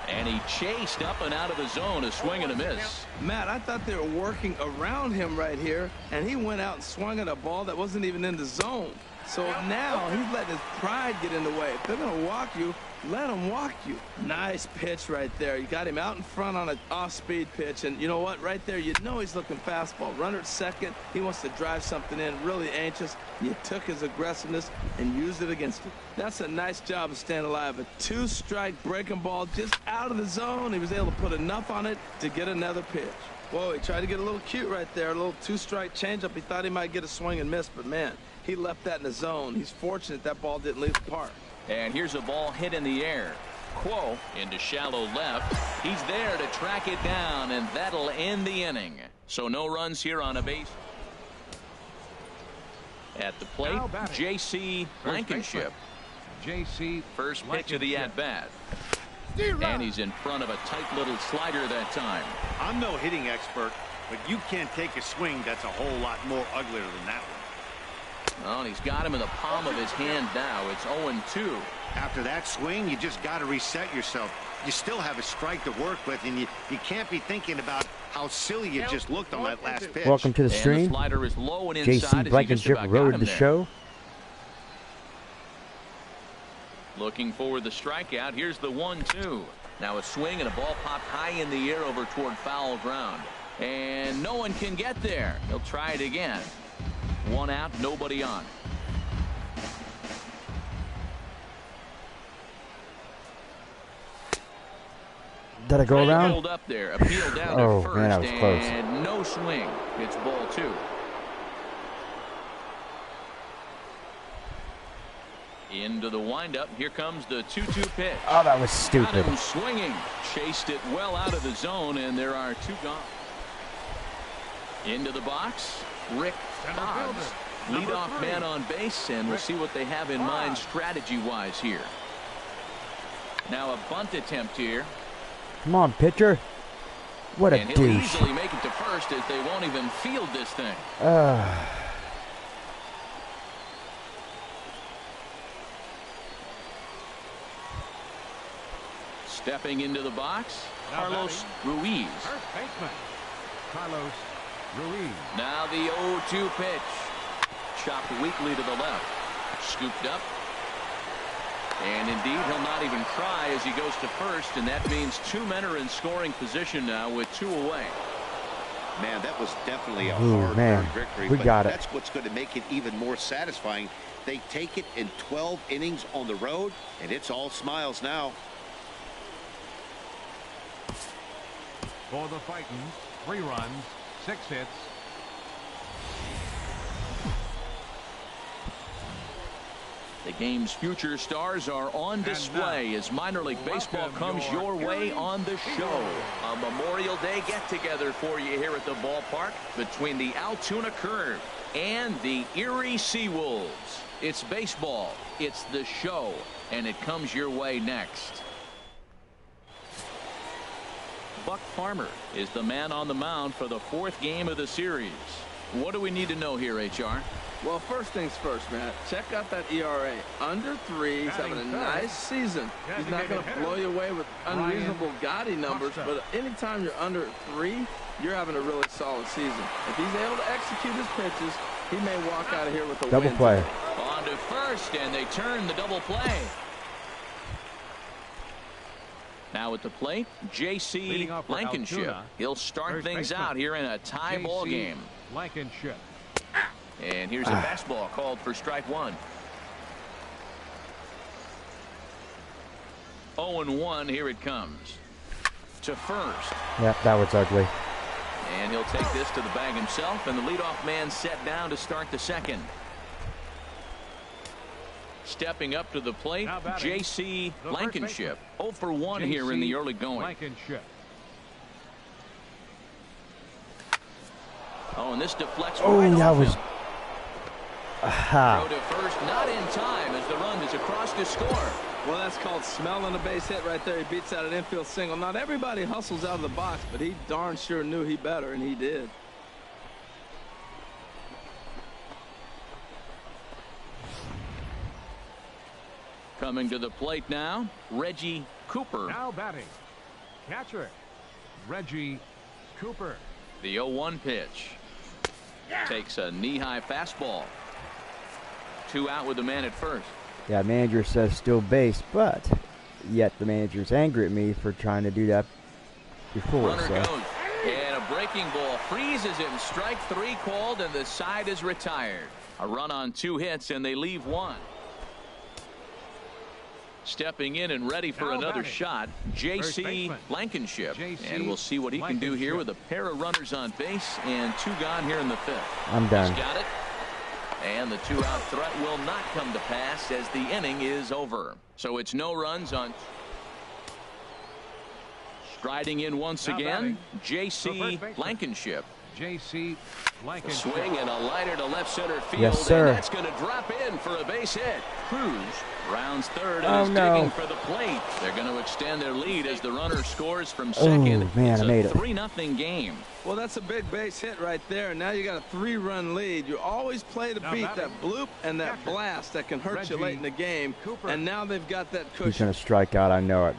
And he chased up and out of the zone, a swing and a miss. Matt, I thought they were working around him right here, and he went out and swung at a ball that wasn't even in the zone. So now he's letting his pride get in the way. If they're going to walk you, let them walk you. Nice pitch right there. You got him out in front on an off-speed pitch. And you know what? Right there, you know he's looking fastball. Runner at second. He wants to drive something in. Really anxious. You took his aggressiveness and used it against him. That's a nice job of staying alive. A 2-strike breaking ball just out of the zone. He was able to put enough on it to get another pitch. Whoa, he tried to get a little cute right there. A little 2-strike changeup. He thought he might get a swing and miss, but man, he left that in the zone. He's fortunate that ball didn't leave the park. And here's a ball hit in the air. Quo into shallow left. He's there to track it down, and that'll end the inning. So no runs here on a base. At the plate, J.C. Blankenship. J.C. First pitch of the at-bat. And he's in front of a tight little slider that time. I'm no hitting expert, but you can't take a swing that's a whole lot more uglier than that one. Well, and he's got him in the palm of his hand now. It's 0-2. After that swing, you just got to reset yourself. You still have a strike to work with, and you can't be thinking about how silly you just looked on that last pitch. Welcome to the stream. And the slider is low and J.C. inside. Blankenship rode the show. Looking for the strikeout. Here's the 1-2. Now a swing and a ball popped high in the air over toward foul ground. And no one can get there. He'll try it again. 1 out, nobody on. Did I go around? Hold up there. Appeal down oh, to first, man, that was close. And no swing. It's ball 2. Into the windup. Here comes the 2-2 pitch. Oh, that was stupid. Got him swinging. Chased it well out of the zone, and there are 2 gone. Into the box. Rick Hobbs, leadoff man on base, and we'll see what they have in mind strategy-wise here. Now a bunt attempt here. Come on, pitcher. What a and he'll douche. easily make it to first as they won't even field this thing. Stepping into the box, Carlos Ruiz. First baseman, Carlos Ruiz. Now the 0-2 pitch. Chopped weakly to the left. Scooped up. And indeed, he'll not even try as he goes to first, and that means 2 men are in scoring position now with 2 away. Man, that was definitely a hard victory. We got it. That's what's going to make it even more satisfying. They take it in 12 innings on the road, and it's all smiles now. For the Titans, 3 runs, 6 hits. The game's future stars are on display as minor league baseball comes your way on the show. A Memorial Day get-together for you here at the ballpark between the Altoona Curve and the Erie Seawolves. It's baseball, it's the show, and it comes your way next. Buck Farmer is the man on the mound for the 4th game of the series. What do we need to know here, HR? Well, first things first, Matt. Check out that ERA. Under 3. He's having a nice season. He's not going to blow you away with unreasonable gaudy numbers, but anytime you're under 3, you're having a really solid season. If he's able to execute his pitches, he may walk out of here with a double win. Play. On to first, and they turn the double play. Now at the plate, J.C. Blankenship. He'll start things out here in a tie ball game. Blankenship. And here's a fastball called for strike 1. 0-1, here it comes. To first. Yep, that was ugly. And he'll take this to the bag himself, and the leadoff man set down to start the second. Stepping up to the plate, J.C. Blankenship. 0 for 1 here in the early going. Blankenship. Oh, and this deflects Oh, right that off was... him. Aha. Throw to first, not in time as the run is across to score. Well, that's called smelling a base hit right there. He beats out an infield single. Not everybody hustles out of the box, but he darn sure knew he better, and he did. Coming to the plate now, Reggie Cooper. Now batting, catcher, Reggie Cooper. The 0-1 pitch. Takes a knee-high fastball. 2 out with the man at first. Yeah, manager says still base, but yet the manager's angry at me for trying to do that before. Runner goes. And a breaking ball freezes him. Strike 3 called, and the side is retired. A run on 2 hits, and they leave 1. Stepping in and ready for another shot, J.C. Blankenship. And we'll see what he can do here with a pair of runners on base and 2 gone here in the 5th. I'm done. He's got it. And the 2-out threat will not come to pass as the inning is over. So it's no runs on. Striding in once again, J.C. Blankenship. J.C. Blankenship. Swing and a liner to left center field. Yes, sir. And that's going to drop in for a base hit. Cruz rounds third and is no. digging for the plate. They're going to extend their lead as the runner scores from second. Oh, man, it's I made a it. 3-0 game. Well, that's a big base hit right there. And now you got a 3-run lead. You always play to beat that bloop and that blast that can hurt you late in the game. And now they've got that cushion. He's going to strike out. I know it.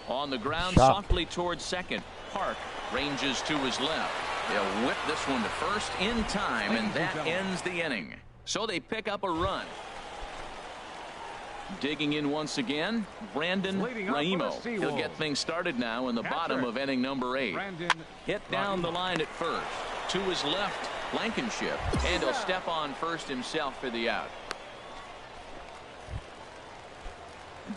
On the ground, Shot. softly towards second. Park ranges to his left. They'll whip this one to first in time, and that ends the inning. So they pick up a run. Digging in once again, Brandon Raimo. He'll get things started now in the bottom of inning number 8. Hit down the line at first. To his left, Blankenship. And he'll step on first himself for the out.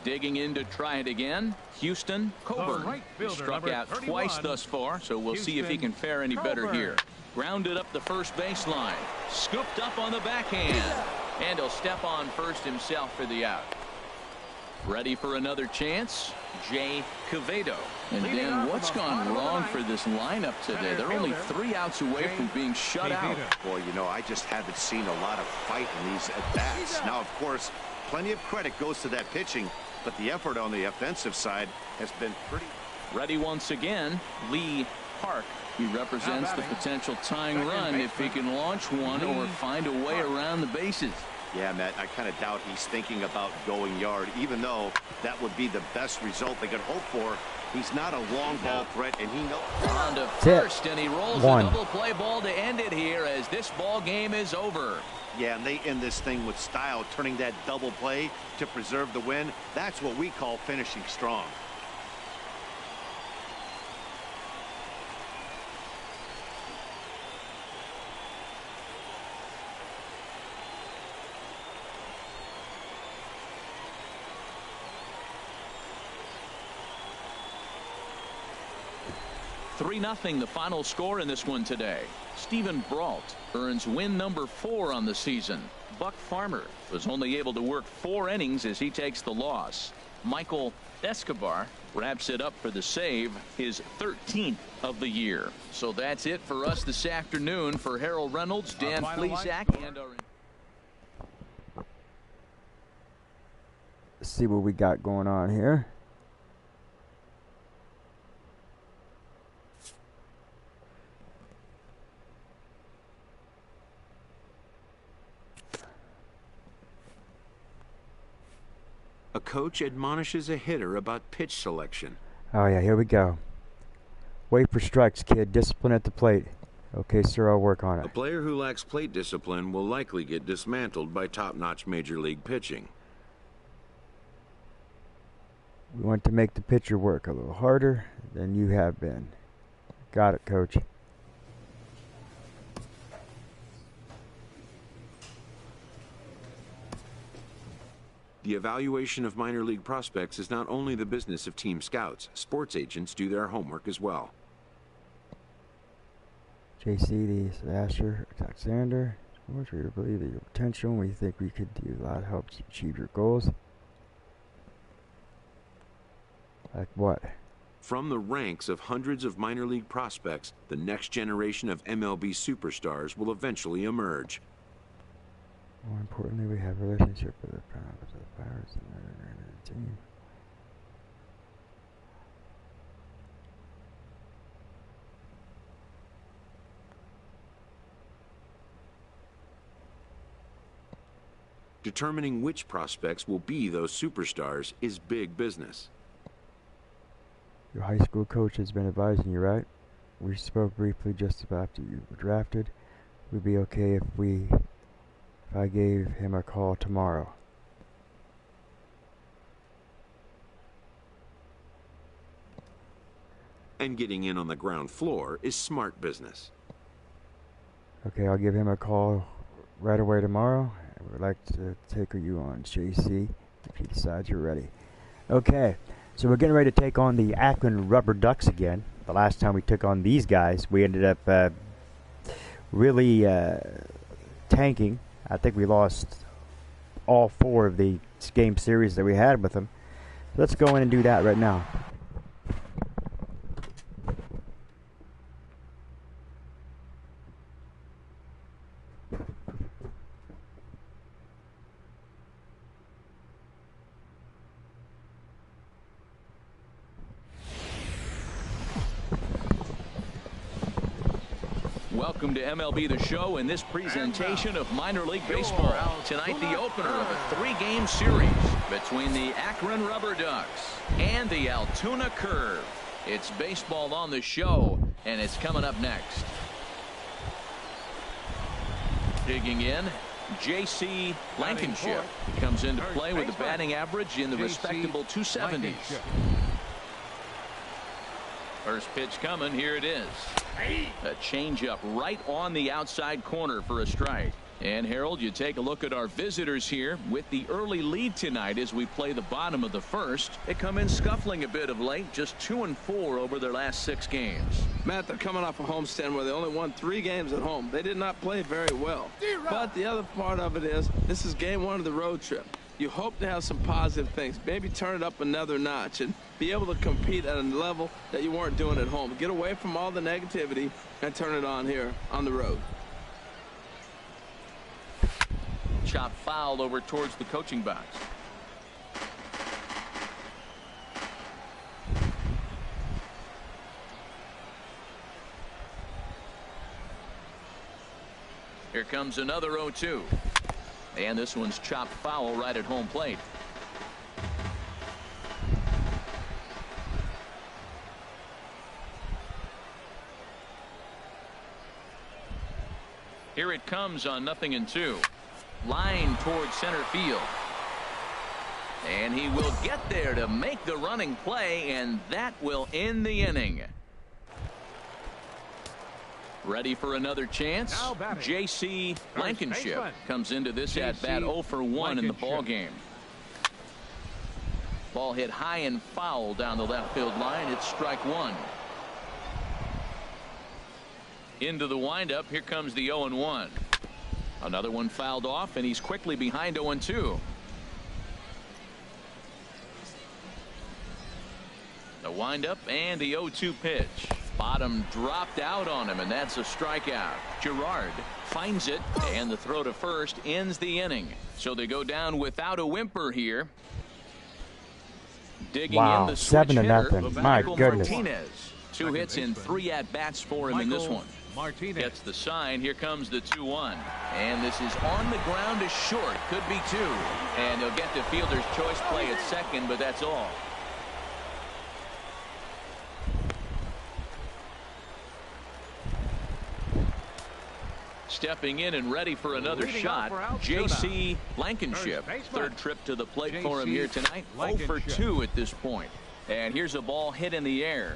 Digging in to try it again, Houston Coburn. He struck out twice thus far, so we'll see if he can fare any better here. Grounded up the first baseline. Scooped up on the backhand. And he'll step on first himself for the out. Ready for another chance, Jay Quevedo. And then what's gone wrong for this lineup today? They're only 3 outs away from being shut out. Boy, you know, I just haven't seen a lot of fight in these at-bats. Now, of course, plenty of credit goes to that pitching, but the effort on the offensive side has been pretty. Ready once again, Lee Park. He represents the potential tying run if he can launch one or find a way around the bases. Yeah, Matt, I kind of doubt he's thinking about going yard, even though that would be the best result they could hope for. He's not a long ball threat, and he knows. On to first, and he rolls a double play ball to end it here as this ball game is over. Yeah, and they end this thing with style, turning that double play to preserve the win. That's what we call finishing strong. (3-0) the final score in this one today. Stephen Brault earns win number 4 on the season. Buck Farmer was only able to work 4 innings as he takes the loss. Michael Escobar wraps it up for the save, his 13th of the year. So that's it for us this afternoon. For Harold Reynolds, Dan Plesac, and our... Let's see what we got going on here. A coach admonishes a hitter about pitch selection. Oh, yeah, here we go. Wait for strikes, kid. Discipline at the plate. Okay, sir, I'll work on it. A player who lacks plate discipline will likely get dismantled by top-notch major league pitching. We want to make the pitcher work a little harder than you have been. Got it, coach. The evaluation of minor league prospects is not only the business of team scouts. Sports agents do their homework as well. JC, the Asher, Alexander. Sports, we believe in your potential. We think we could do a lot to help you achieve your goals. Like what? From the ranks of hundreds of minor league prospects, the next generation of MLB superstars will eventually emerge. More importantly, we have a relationship with the Pirates and the team. Determining which prospects will be those superstars is big business. Your high school coach has been advising you, right? We spoke briefly just about after you were drafted. We'd be okay if we if I gave him a call tomorrow? And getting in on the ground floor is smart business. Okay, I'll give him a call right away tomorrow. I would like to take you on, JC, if you decide you're ready. Okay, so we're getting ready to take on the Akron Rubber Ducks again. The last time we took on these guys, we ended up really tanking. I think we lost all 4 of the game series that we had with them. Let's go in and do that right now. Welcome to MLB The Show in this presentation of minor league baseball. Tonight, the opener of a 3-game series between the Akron Rubber Ducks and the Altoona Curve. It's baseball on the show, and it's coming up next. Digging in, J.C. Blankenship comes into play with a batting average in the respectable 270s. First pitch coming. Here it is. A changeup right on the outside corner for a strike. And Harold, you take a look at our visitors here with the early lead tonight as we play the bottom of the first. They come in scuffling a bit of late, just 2-4 over their last 6 games. Matt, they're coming off a homestand where they only won 3 games at home. They did not play very well. But the other part of it is this is game 1 of the road trip. You hope to have some positive things, maybe turn it up another notch and be able to compete at a level that you weren't doing at home. Get away from all the negativity and turn it on here on the road. Chop foul over towards the coaching box. Here comes another 0-2. And this one's chopped foul right at home plate. Here it comes on 0-2. Line towards center field. And he will get there to make the running play, and that will end the inning. Ready for another chance? J.C. Blankenship comes into this at-bat 0 for 1 in the ball game. Ball hit high and foul down the left field line. It's strike 1. Into the windup. Here comes the 0-1. Another one fouled off, and he's quickly behind 0-2. The windup and the 0-2 pitch. Bottom dropped out on him, and that's a strikeout. Girard finds it, and the throw to first ends the inning. So they go down without a whimper here. Digging in the switch 7-0. My Michael goodness. Martinez. 2 hits in 3 at-bats for him in this one. Gets the sign. Here comes the 2-1. And this is on the ground is short. Could be 2. And they'll get the fielder's choice play at second, but that's all. Stepping in and ready for another shot, J.C. Blankenship. 3rd trip to the plate for him here tonight. 0 for 2 at this point. And here's a ball hit in the air.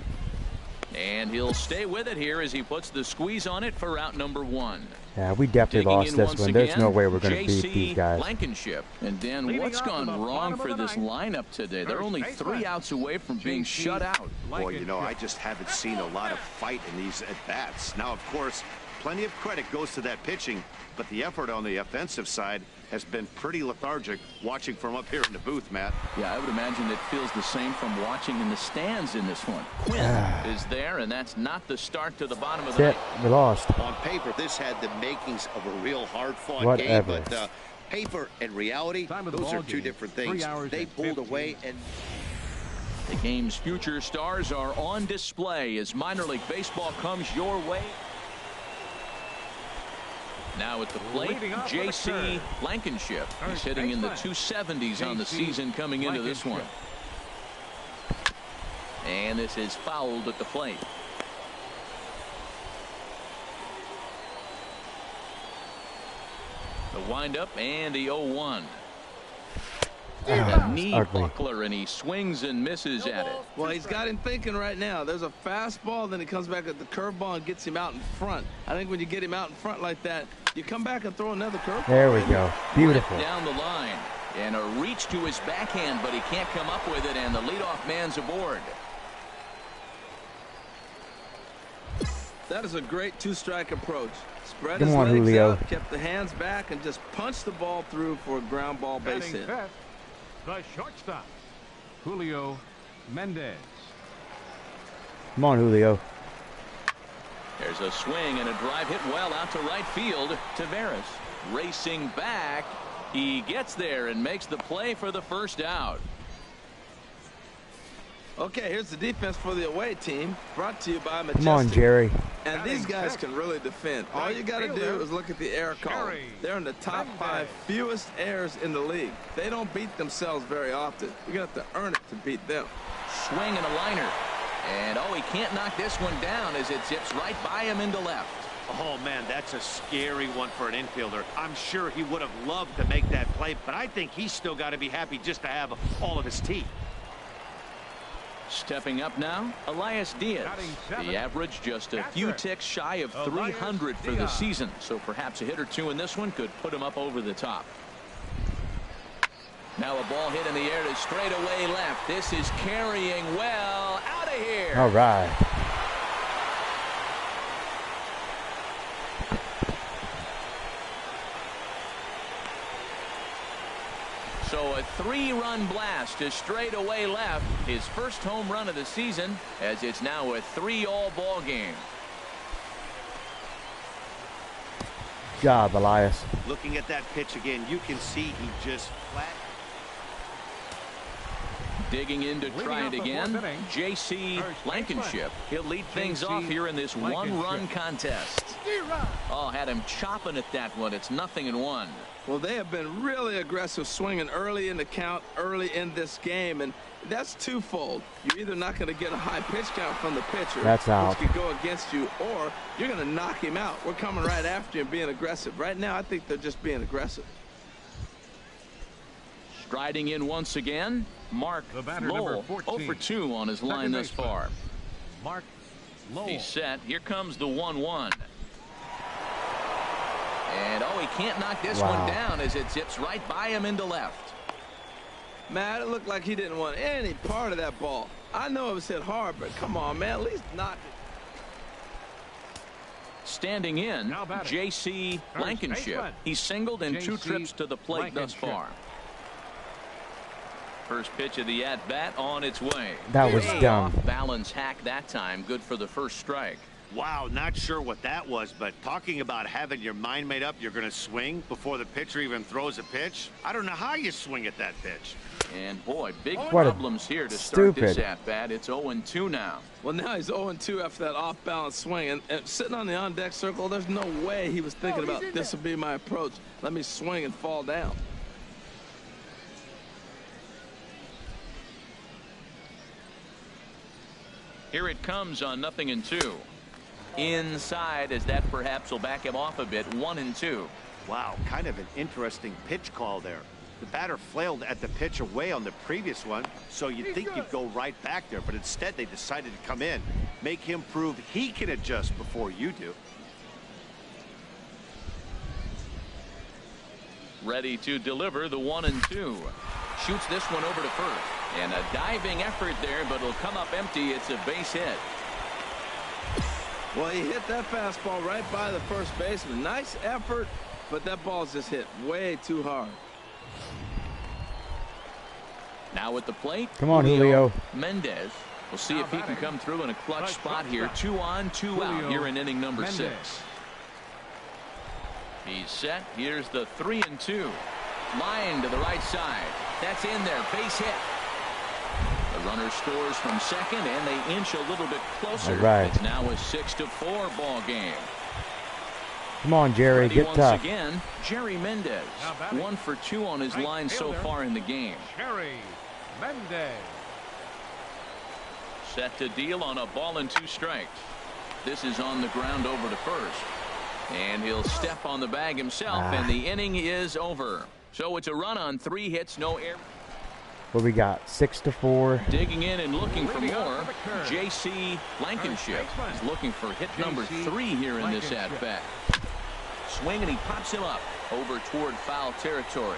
And he'll stay with it here as he puts the squeeze on it for out number 1. Yeah, we definitely lost this one. There's no way we're going to beat these guys. Blankenship. And Dan, what's gone wrong for this lineup today? They're only 3 outs away from being shut out. Boy, you know, I just haven't seen a lot of fight in these at-bats. Now, of course, plenty of credit goes to that pitching, but the effort on the offensive side has been pretty lethargic watching from up here in the booth, Matt. Yeah, I would imagine it feels the same from watching in the stands in this one. Quinn is there, and that's not the start to the bottom of the ninth. We lost. On paper, this had the makings of a real hard-fought game, but paper and reality, those are 2 different things. They pulled away, and the game's future stars are on display as minor league baseball comes your way. Now at the plate, J.C. Blankenship. He's hitting in the 270s on the season coming into this one. And this is fouled at the plate. The windup and the 0-1. Ah, A knee ugly. buckler, and he swings and misses at it. Well, he's got him thinking right now. There's a fastball, then he comes back at the curveball and gets him out in front. I think when you get him out in front like that, you come back and throw another curveball. There we go. Beautiful. Down the line. And a reach to his backhand, but he can't come up with it, and the leadoff man's aboard. That is a great two-strike approach. Spread Come his on, legs Julio. out, kept the hands back, and just punched the ball through for a ground ball base Batting hit. fifth, the shortstop, Julio Mendez. Come on, Julio. There's a swing and a drive hit well out to right field. Taveras racing back. He gets there and makes the play for the first out. Okay, here's the defense for the away team, brought to you by Majestic. Come on, Jerry. And these guys can really defend. All you got to do is look at the error column. They're in the top 5 fewest errors in the league. They don't beat themselves very often. You're going to have to earn it to beat them. Swing and a liner. And oh, he can't knock this one down as it zips right by him into left. Oh, man, that's a scary one for an infielder. I'm sure he would have loved to make that play, but I think he's still got to be happy just to have all of his teeth. Stepping up now, Elias Diaz. The average just a few ticks shy of 300 for the season, so perhaps a hit or two in this one could put him up over the top. Now a ball hit in the air to straightaway left. This is carrying well. Out of here. All right. So a 3-run blast to straightaway left. His first home run of the season, as it's now a 3-all ball game. Job, Elias. Looking at that pitch again, you can see he just flat. Digging in to try it again, J.C. Blankenship. He'll lead things off here in this one-run contest. Oh, had him chopping at that one. It's 0-1. Well, they have been really aggressive swinging early in the count, early in this game, and that's twofold. You're either not going to get a high pitch count from the pitcher, That's out. which could go against you, or you're going to knock him out. We're coming right after you and being aggressive. Right now, I think they're just being aggressive. Striding in once again, Mark Lowell, 0 for 2 on his line thus far. Mark Lowell. He's set. Here comes the 1-1. And oh, he can't knock this one down as it zips right by him into left. Matt, it looked like he didn't want any part of that ball. I know it was hit hard, but come on, man, at least knock it. Standing in, J.C. Blankenship. He's singled in 2 trips to the plate thus far. First pitch of the at-bat on its way. That was dumb. Balance hack that time. Good for the first strike. Wow, not sure what that was, but talking about having your mind made up, you're going to swing before the pitcher even throws a pitch. I don't know how you swing at that pitch. And boy, big What a problems here to start this stupid. at-bat. It's 0-2 now. Well, now he's 0-2 after that off-balance swing. And sitting on the on-deck circle, there's no way he was thinking about this will be my approach. Let me swing and fall down. Here it comes on 0-2. Inside, as that perhaps will back him off a bit. 1-2. Wow, kind of an interesting pitch call there. The batter flailed at the pitch away on the previous one, so you'd think you'd go right back there, but instead they decided to come in, make him prove he can adjust before you do. Ready to deliver the 1-2. Shoots this one over to first. And a diving effort there, but it'll come up empty. It's a base hit. Well, he hit that fastball right by the first baseman. Nice effort, but that ball's just hit way too hard. Now at the plate. Come on, Julio. Mendez. We'll see if he can come through in a clutch spot here. 2 on, 2 out here in inning number 6. He's set. Here's the 3-2. Line to the right side. That's in there. Base hit. The runner scores from second, and they inch a little bit closer. All right. It's now a 6-4 ball game. Come on, Jerry. Ready Get once tough. again, Jerry Mendez. 1 for 2 on his line so far in the game. Jerry Mendez. Set to deal on a ball and 2 strikes. This is on the ground over to first. And he'll step on the bag himself, and the inning is over. So it's a run on 3 hits, no error. What we got? 6-4. Digging in and looking for more. J.C. Blankenship is looking for hit number 3 here in this at-bat. Swing, and he pops him up over toward foul territory.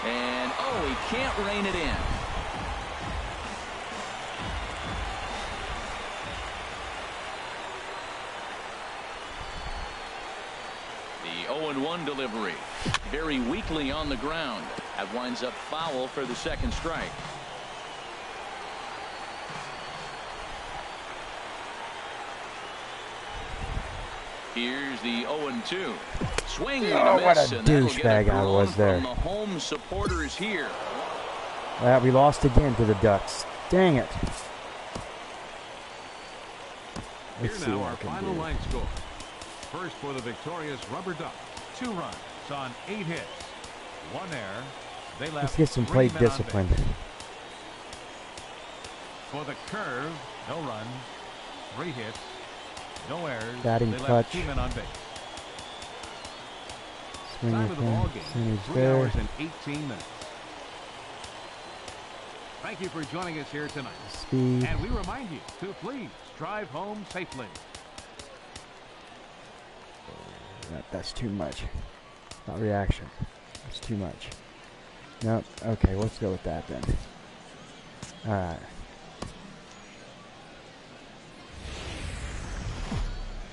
And, oh, he can't rein it in. The 0-1 delivery. Very weakly on the ground. That winds up foul for the second strike. Here's the 0-2. Swing and a what miss, a and that'll get douchebag it I was drawn there. from the home supporters here. We lost again to the Ducks. Dang it. Here Let's see now what I our can final do. line score. First for the victorious Rubber Ducks. 2 runs on 8 hits. 1 error. They left Let's get some 3 plate men on discipline. base. For the curve, no runs, 3 hits, no errors. Batting they left clutch. 2 men on base. Swing Time it of the in. ball game, Percentage 3 there. hours and 18 minutes. Thank you for joining us here tonight. Speed. And we remind you to please drive home safely. That's too much. Not reaction. That's too much. Nope. Okay, let's go with that then. Alright.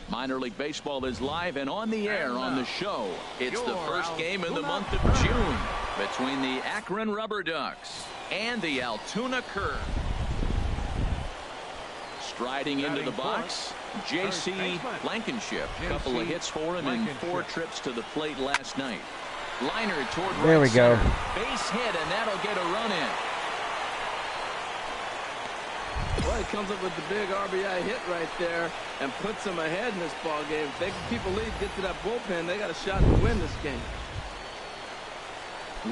Minor League Baseball is live and on the air on the show. It's the first game in the month of June between the Akron Rubber Ducks and the Altoona Curve. Striding into the box, J.C. Blankenship. A couple of hits for him in 4 trips to the plate last night. Liner toward right There we go. center. Base hit, and that'll get a run in. Well, he comes up with the big RBI hit right there and puts them ahead in this ball game. If they can keep a lead, get to that bullpen, they got a shot to win this game.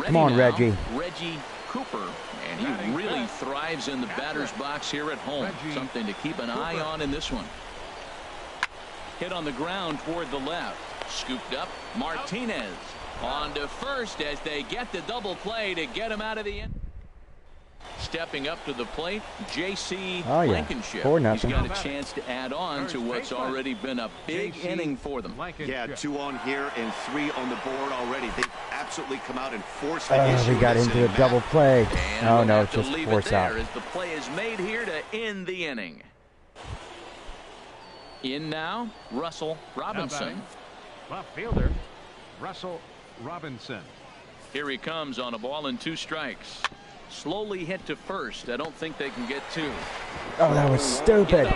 Come on, Reggie. Reggie Cooper, and he really thrives in the batter's box here at home. Something to keep an eye on in this one. Hit on the ground toward the left. Scooped up. Martinez on to first as they get the double play to get him out of the end. Stepping up to the plate, J.C. Blankenship. 4-0. He's got a chance to add on to what's already been a big inning for them. Yeah, 2 on here and 3 on the board already. They've absolutely come out and forced the issue. We got into a double play. And Oh we'll no, have it's to just leave force it there out. as the play is made here to end the inning. In now, Russell Robinson. Left fielder, Russell Robinson. Here he comes on a ball and 2 strikes. Slowly hit to first. I don't think they can get 2. Oh, that was stupid.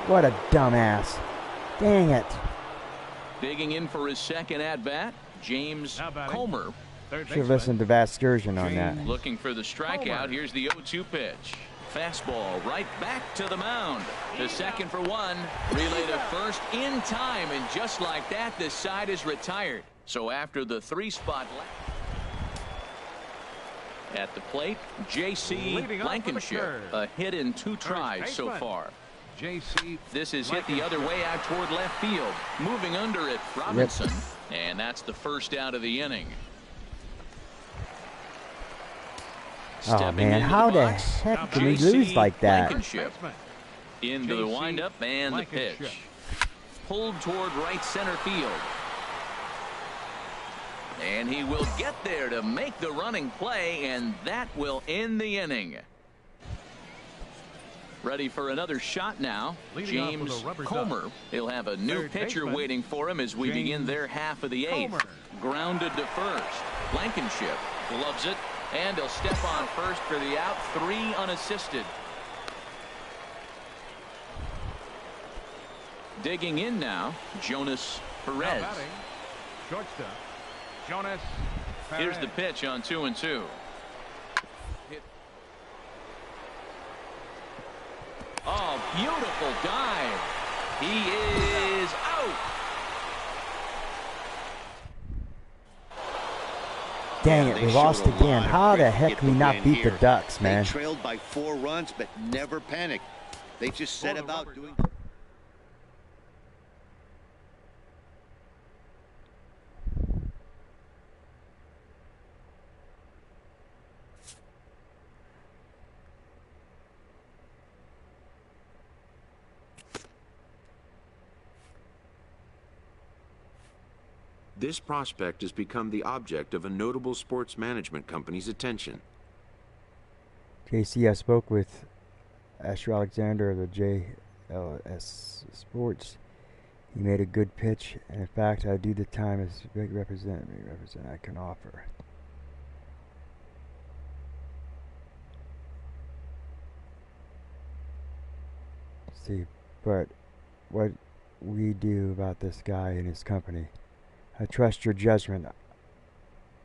What a dumbass. Dang it. Digging in for his second at-bat, James Comer. Should have listened to Vasgersian on that. Looking for the strikeout. Here's the 0-2 pitch. Fastball right back to the mound. The second for 1. Relay to first in time, and just like that, the side is retired. So after the 3-spot left. At the plate, J.C. Blankenship. A hit in 2 tries so far. J.C. This is hit the other way out toward left field. Moving under it, Robinson. And that's the first out of the inning. Oh man, how the heck can we lose like that? Into the windup and the pitch. Pulled toward right center field. And he will get there to make the running play, and that will end the inning. Ready for another shot now, James Comer. He'll have a new pitcher waiting for him as we begin their half of the 8th. Grounded to first. Blankenship gloves it, and he'll step on first for the out. 3 unassisted. Digging in now, Jonas Perez. Shortstop, Jonas Perez. Here's the pitch on 2-2. Oh, beautiful dive. He is out. Dang it, we lost again. How the heck can we not beat the Ducks, man? They trailed by 4 runs, but never panicked. They just set about doing. This prospect has become the object of a notable sports management company's attention. JC, I spoke with Asher Alexander of the JLS Sports. He made a good pitch, and in fact, I do the time as big representative I can offer. See, but what we do about this guy and his company, I trust your judgment.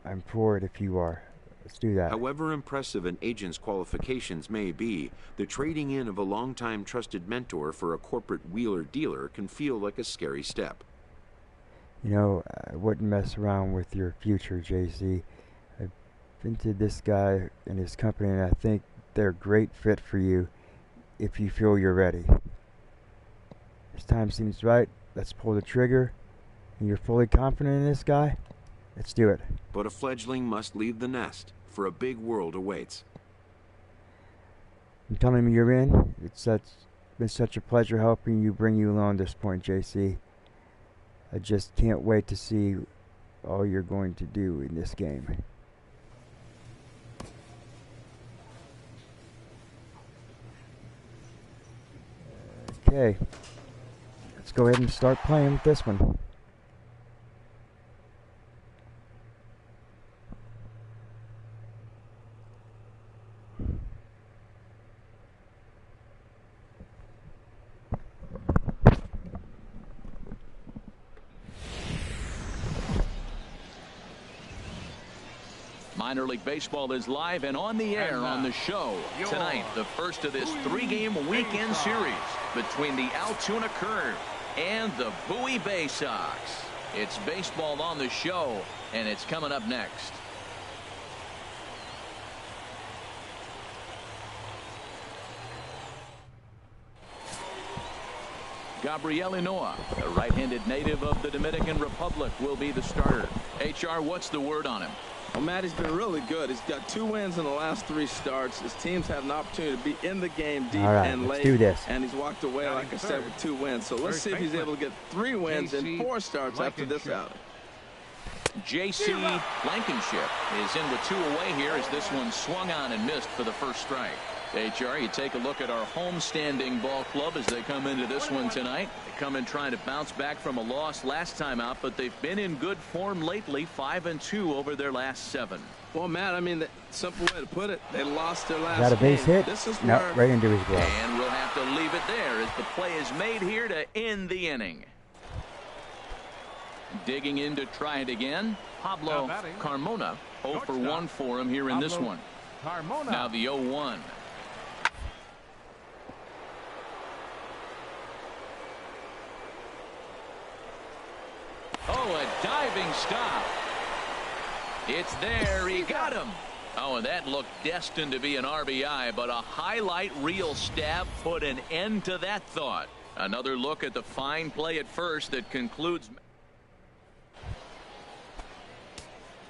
I'm for it if you are. Let's do that. However impressive an agent's qualifications may be, the trading in of a longtime trusted mentor for a corporate wheeler dealer can feel like a scary step. You know, I wouldn't mess around with your future, JC. I've been to this guy and his company, and I think they're a great fit for you if you feel you're ready. This time seems right. Let's pull the trigger. And you're fully confident in this guy? Let's do it. But a fledgling must leave the nest, for a big world awaits. I'm telling me you're in. It's been such a pleasure helping you, bring you along this point, JC. I just can't wait to see all you're going to do in this game. Okay. Let's go ahead and start playing with this one. Minor League Baseball is live and on the air on the show. Tonight, the first of this three-game weekend series between the Altoona Curve and the Bowie Bay Sox. It's baseball on the show, and it's coming up next. Gabriel Hinoa, a right-handed native of the Dominican Republic, will be the starter. HR, what's the word on him? Well, Matt, he's been really good. He's got 2 wins in the last 3 starts. His team's had an opportunity to be in the game deep and late. Let's do this. And he's walked away, like I said, with 2 wins. So let's see if he's able to get 3 wins in 4 starts after this outing. J.C. Blankenship is in with 2 away here as this one swung on and missed for the first strike. HR, you take a look at our home-standing ball club as they come into this one tonight. They come in trying to bounce back from a loss last time out, but they've been in good form lately, 5-2 over their last 7. Well, Matt, I mean, the simple way to put it, they lost their last Got a base game. hit? This is No, where... right into his glove. And we'll have to leave it there as the play is made here to end the inning. Digging in to try it again, Pablo Carmona. 0 for 1 for him here in this one. Now the 0-1. Oh, a diving stop. It's there. He got him. Oh, and that looked destined to be an RBI, but a highlight reel stab put an end to that thought. Another look at the fine play at first that concludes.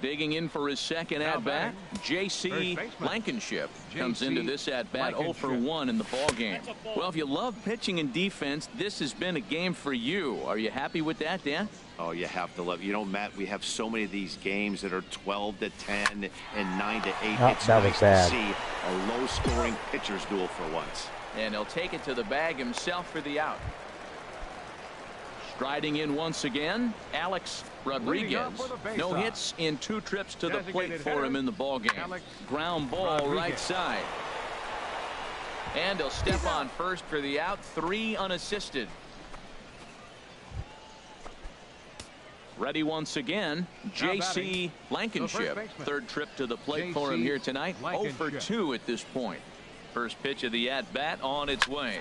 Digging in for his second at-bat, J.C. Blankenship comes into this at-bat 0 for 1 in the ballgame. Well, if you love pitching and defense, this has been a game for you. Are you happy with that, Dan? Oh, you have to love. You know, Matt, we have so many of these games that are 12-10 and 9-8. It's nice to see a low-scoring pitcher's duel for once. And he'll take it to the bag himself for the out. Striding in once again, Alex Rodriguez. No hits in 2 trips to the plate for him in the ballgame. Ground ball right side. And he'll step on first for the out. 3 unassisted. Ready once again, J.C. Blankenship. 3rd trip to the plate for him here tonight. 0 for 2 at this point. First pitch of the at-bat on its way.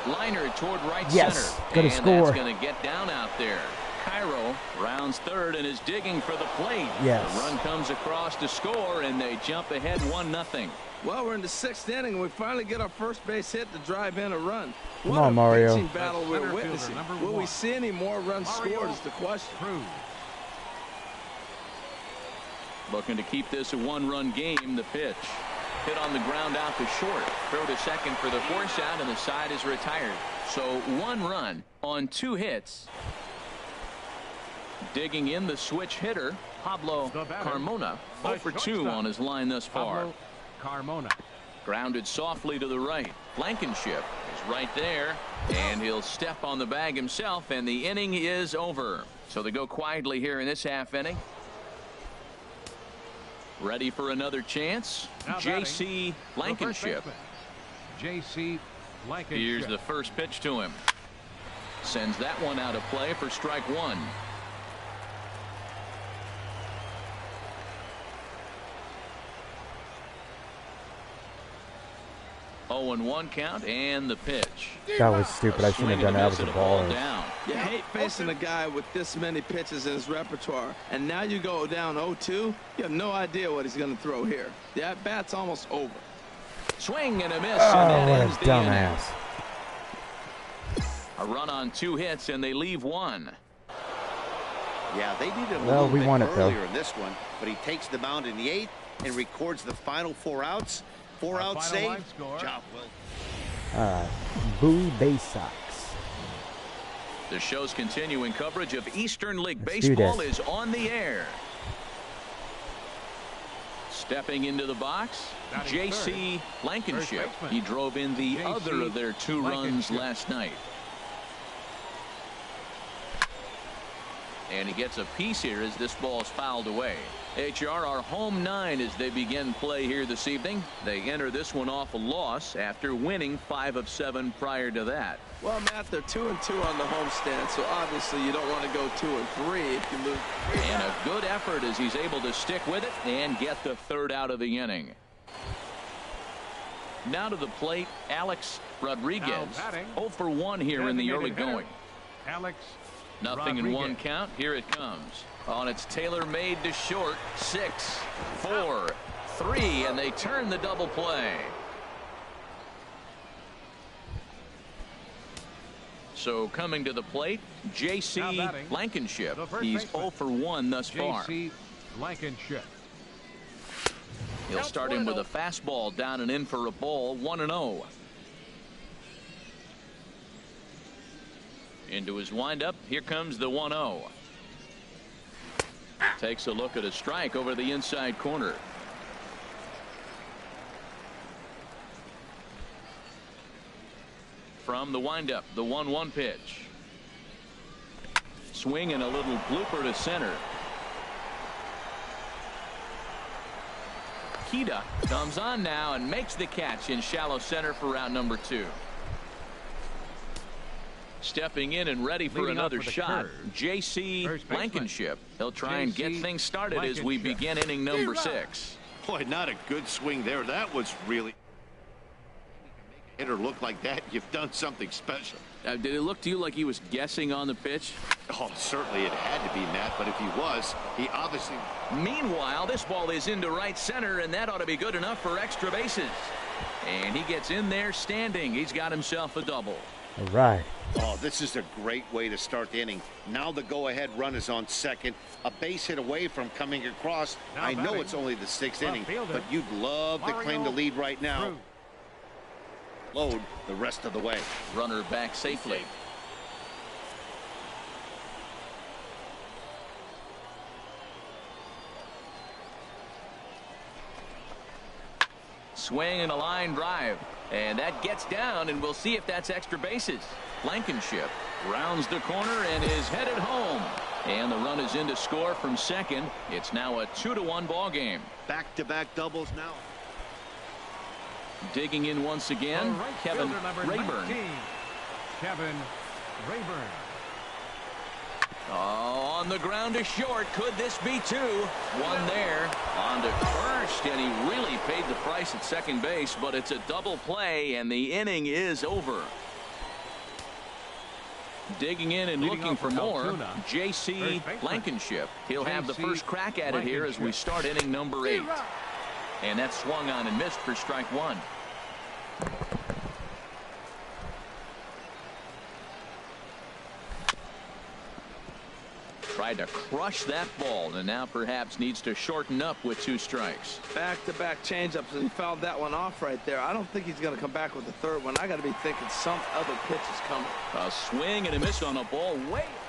Liner toward right center. Gonna score. That's going to get down out there. Cairo rounds 3rd and is digging for the plate. Yes. The run comes across to score, and they jump ahead 1-0. Well, we're in the 6th inning, and we finally get our first base hit to drive in a run. Come on, Mario. What a pitching battle we're witnessing. Will we see any more runs scored is the question. Looking to keep this a 1-run game. The pitch. Hit on the ground out to short. Throw to second for the force out, and the side is retired. So 1 run on 2 hits. Digging in the switch hitter, Pablo Carmona, 0 for 2 on his line thus far. Carmona. Grounded softly to the right. Blankenship is right there, and he'll step on the bag himself, and the inning is over. So they go quietly here in this half inning. Ready for another chance. J.C. Blankenship. J.C. Blankenship. Here's the first pitch to him. Sends that one out of play for strike one. 0-1 count and the pitch. That was stupid. I shouldn't have done that. That was a ball. Down. You hate facing a guy with this many pitches in his repertoire, and now you go down 0-2. You have no idea what he's going to throw here. The at-bat's almost over. Swing and a miss. Oh, and what ends a the dumbass. A run on 2 hits, and they leave 1. Yeah, they needed a Well, little we bit won it, though. earlier in this one, but he takes the mound in the 8th and records the final 4 outs. 4 out save. Job well. Boo Bay Sox. The show's continuing coverage of Eastern League Let's do Baseball this. is on the air. Stepping into the box, J.C. Blankenship. He drove in the other of their 2 runs last night. And he gets a piece here as this ball is fouled away. HR are home 9 as they begin play here this evening. They enter this one off a loss after winning 5 of 7 prior to that. Well, Matt, they're 2-2 on the homestand, so obviously you don't want to go 2-3 if you lose. And a good effort as he's able to stick with it and get the 3rd out of the inning. Now to the plate, Alex Rodriguez. 0 for 1 here in the early going. Alex Nothing in 1 count. Here it comes. On its tailor-made to short. 6, 4, 3, and they turn the double play. So coming to the plate, J.C. Blankenship. He's 0 for 1 thus far. J.C. Blankenship. He'll start him with a fastball down and in for a ball. 1-0. Into his windup. Here comes the 1-0. Takes a look at a strike over the inside corner. From the windup, the 1-1 pitch. Swing and a little blooper to center. Kita comes on now and makes the catch in shallow center for round number 2. Stepping in and ready for another shot, J.C. Blankenship. He'll try and get things started as we begin inning number 6. Boy, not a good swing there. That was really. Hitter look like that, you've done something special. Did it look to you like he was guessing on the pitch? Oh, certainly it had to be, Matt, but if he was, he obviously. Meanwhile, this ball is into right center, and that ought to be good enough for extra bases. And he gets in there standing. He's got himself a double. All right. Oh, this is a great way to start the inning. Now the go-ahead run is on second. A base hit away from coming across. I know it's only the 6th inning, but you'd love to claim the lead right now. Load the rest of the way. Runner back safely. Swing and a line drive. And that gets down, and we'll see if that's extra bases. Blankenship rounds the corner and is headed home. And the run is in to score from second. It's now a 2-1 ball game. Back-to-back doubles now. Digging in once again, Kevin Rayburn. Kevin Rayburn. Oh, on the ground to short. Could this be 2? 1 there. On to first, and he really paid the price at second base, but it's a double play, and the inning is over. Digging in and looking for more, J.C. Blankenship. He'll have the first crack at it here as we start inning number 8. And that's swung on and missed for strike 1. Tried to crush that ball and now perhaps needs to shorten up with 2 strikes. Back-to-back changeups, and he fouled that one off right there. I don't think he's going to come back with the third one. I got to be thinking some other pitch is coming. A swing and a miss on a ball.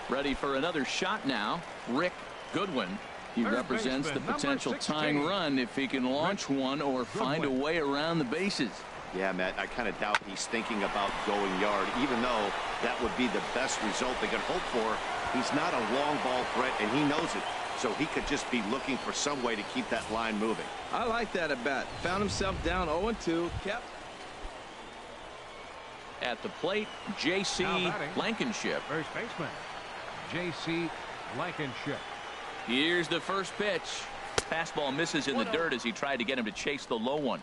Ready for another shot now. Rick Goodwin. He represents the potential tying run if he can launch one or find a way around the bases. Yeah, Matt, I kind of doubt he's thinking about going yard, even though that would be the best result they can hope for. He's not a long ball threat, and he knows it. So he could just be looking for some way to keep that line moving. I like that at bat. Found himself down 0-2. Kept. At the plate, J.C. Blankenship. First baseman, J.C. Blankenship. Here's the first pitch. Fastball misses in the dirt as he tried to get him to chase the low one.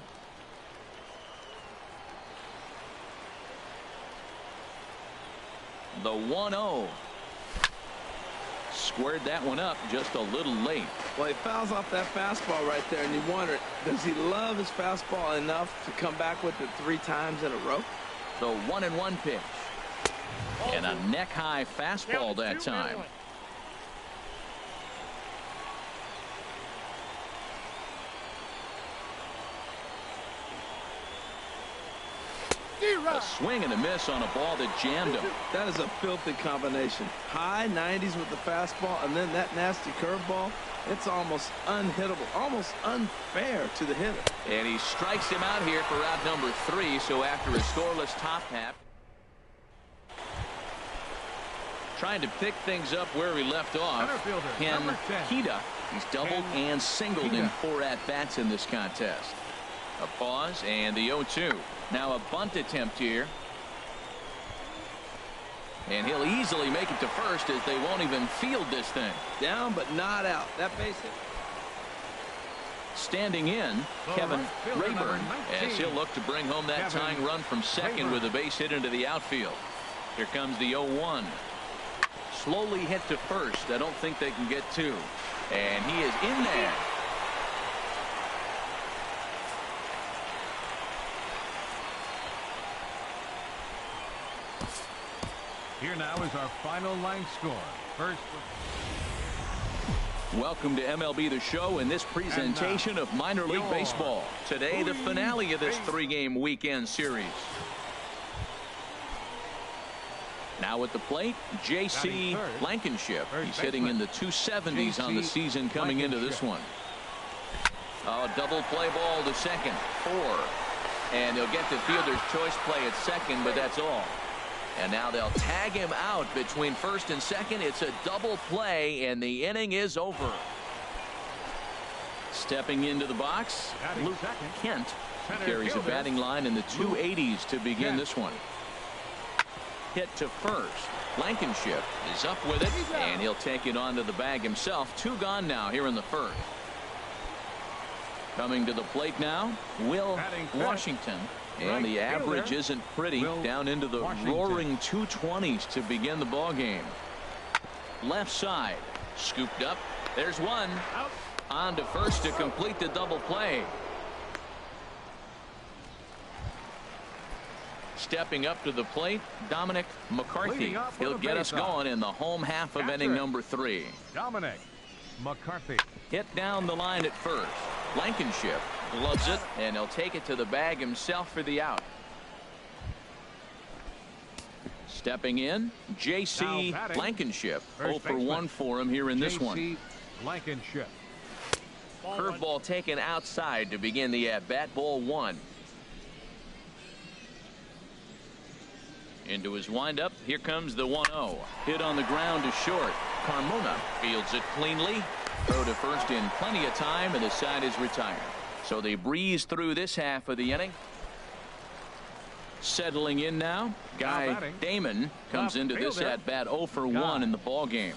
The 1-0. Squared that one up just a little late. Well, he fouls off that fastball right there, and you wonder, does he love his fastball enough to come back with it 3 times in a row? The 1-1 pitch. And a neck-high fastball that time. A swing and a miss on a ball that jammed him. That is a filthy combination. High 90s with the fastball, and then that nasty curveball. It's almost unhittable, almost unfair to the hitter. And he strikes him out here for out number 3. So after a scoreless top half, trying to pick things up where he left off, Ken Hida. He's doubled and singled in 4 at-bats in this contest. A pause and the 0-2. Now a bunt attempt here. And he'll easily make it to first as they won't even field this thing. Down but not out. That base hit. Standing in, Kevin Rayburn, as he'll look to bring home that tying run from second with a base hit into the outfield. Here comes the 0-1. Slowly hit to first. I don't think they can get 2. And he is in there. Here now is our final line score. First. Welcome to MLB The Show in this presentation of minor league baseball. Today, the finale of this 3-game weekend series. Now at the plate, J.C. Blankenship. He's hitting in the 270s on the season coming into this one. Oh, double play ball to second. 4. And they'll get the fielder's choice play at second, but that's all. And now they'll tag him out between first and second. It's a double play, and the inning is over. Stepping into the box, Luke Kent carries a batting line in the 280s to begin this one. Hit to first. Blankenship is up with it, and he'll take it onto the bag himself. 2 gone now here in the first. Coming to the plate now, Will Washington. And the average isn't pretty, down into the roaring 220s to begin the ball game. Left side, scooped up. There's one. On to first to complete the double play. Stepping up to the plate, Dominic McCarthy. He'll get us going in the home half of inning number 3. Dominic McCarthy. Hit down the line at first. Blankenship gloves it, and he'll take it to the bag himself for the out. Stepping in, J.C. Blankenship. 0 for 1 for him here in this one. Blankenship. Curveball taken outside to begin the at-bat. Ball 1. Into his windup. Here comes the 1-0. Hit on the ground to short. Carmona fields it cleanly. Throw to first in plenty of time, and the side is retired. So they breeze through this half of the inning. Settling in now, Guy Damon comes into this at-bat 0 for 1 in the ball game.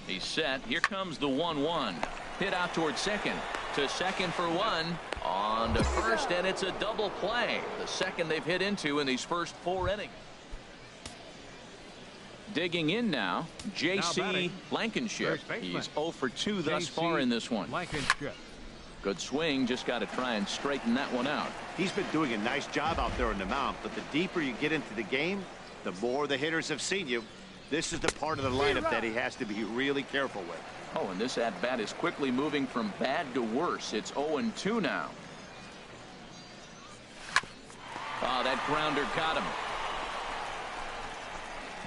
He's set. Here comes the 1-1. Hit out towards second. To second for 1. On to first, and it's a double play. The second they've hit into in these first 4 innings. Digging in now, J.C. Blankenship. He's 0 for 2 thus far in this one. Good swing, just got to try and straighten that one out. He's been doing a nice job out there on the mound, but the deeper you get into the game, the more the hitters have seen you. This is the part of the lineup that he has to be really careful with. Oh, and this at-bat is quickly moving from bad to worse. It's 0-2 now. Oh, that grounder got him.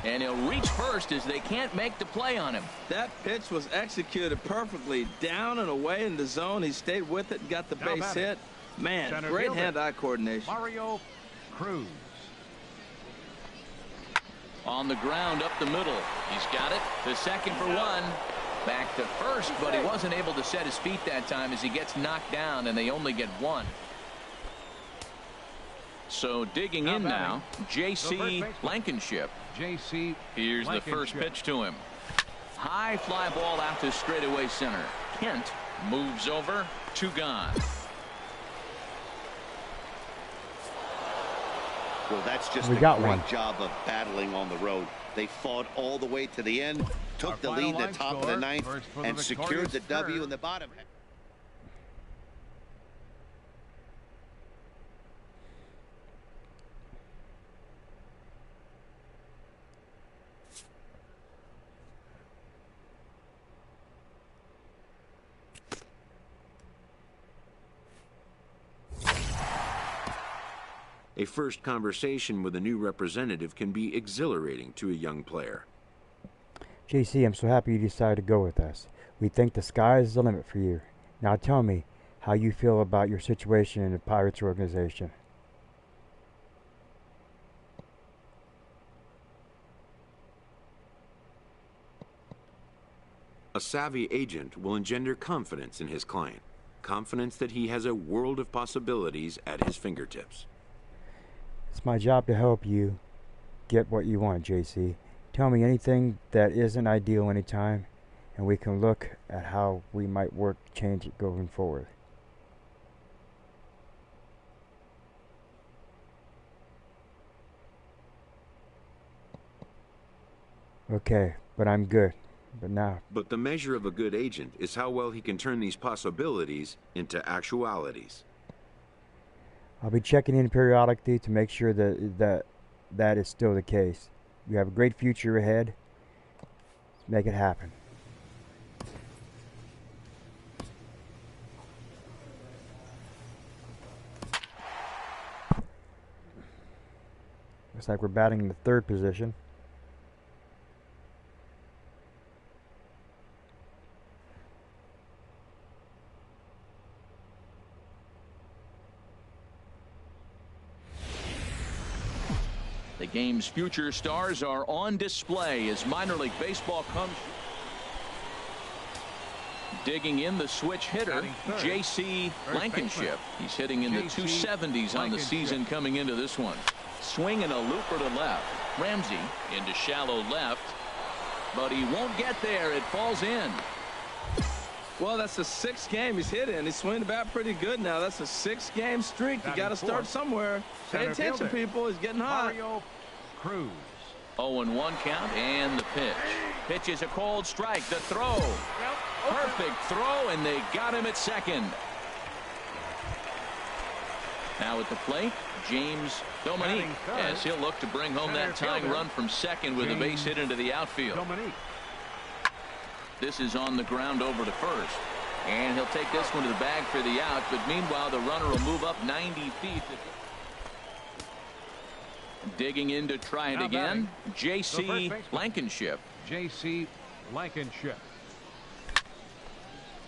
And he'll reach first as they can't make the play on him. That pitch was executed perfectly. Down and away in the zone. He stayed with it and got the base hit. Man, great hand-eye coordination. Mario Cruz. On the ground up the middle. He's got it. The second for one. Back to first, but he wasn't able to set his feet that time as he gets knocked down, and they only get one. So digging in now, J.C. Blankenship. J.C. Here's the first pitch to him. High fly ball out to straightaway center. Kent moves over. 2 gone. Well, that's just a great job of battling on the road. They fought all the way to the end, took the lead in the top of the ninth, and secured the W in the bottom. A first conversation with a new representative can be exhilarating to a young player. JC, I'm so happy you decided to go with us. We think the sky is the limit for you. Now tell me how you feel about your situation in the Pirates organization. A savvy agent will engender confidence in his client. Confidence that he has a world of possibilities at his fingertips. It's my job to help you get what you want, JC. Tell me anything that isn't ideal anytime, and we can look at how we might work to change it going forward. Okay, but I'm good. But the measure of a good agent is how well he can turn these possibilities into actualities. I'll be checking in periodically to make sure that is still the case. You have a great future ahead. Let's make it happen. Looks like we're batting in the third position. The game's future stars are on display as minor league baseball comes. Digging in the switch hitter, J.C. Blankenship. He's hitting in the 270s on the season coming into this one. Swinging a looper to left. Ramsey into shallow left, but he won't get there. It falls in. Well, that's the 6th game he's hit in. He's swinging the bat pretty good now. That's a 6-game streak. You got to start somewhere. Pay attention, people. He's getting hot. Mario Cruz. 0-1 count and the pitch. Pitch is a cold strike. The throw. Perfect throw, and they got him at second. Now at the plate, James Dominique, as he'll look to bring home that tying run from second with a base hit into the outfield. This is on the ground over to first. And he'll take this one to the bag for the out, but meanwhile the runner will move up 90 feet. Digging in to try it again, J.C. Blankenship. J.C. Blankenship.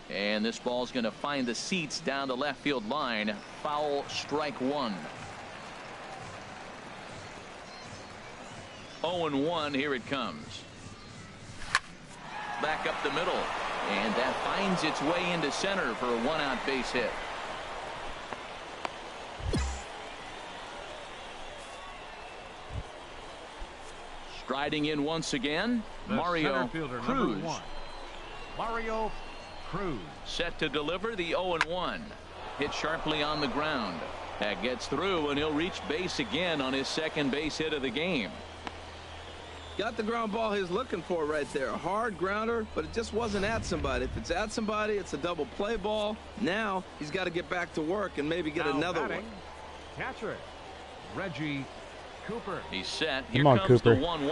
And this ball's going to find the seats down the left field line. Foul, strike one. 0-1, here it comes. Back up the middle, and that finds its way into center for a 1-out base hit. Striding in once again, Mario Cruz. Mario Cruz. Set to deliver the 0-1. Hit sharply on the ground. That gets through, and he'll reach base again on his second base hit of the game. Got the ground ball he's looking for right there. A hard grounder, but it just wasn't at somebody. If it's at somebody, it's a double play ball. Now he's got to get back to work and maybe get another one. Catcher Reggie Cooper. He's set. Here Come on, comes Cooper. the 1-1.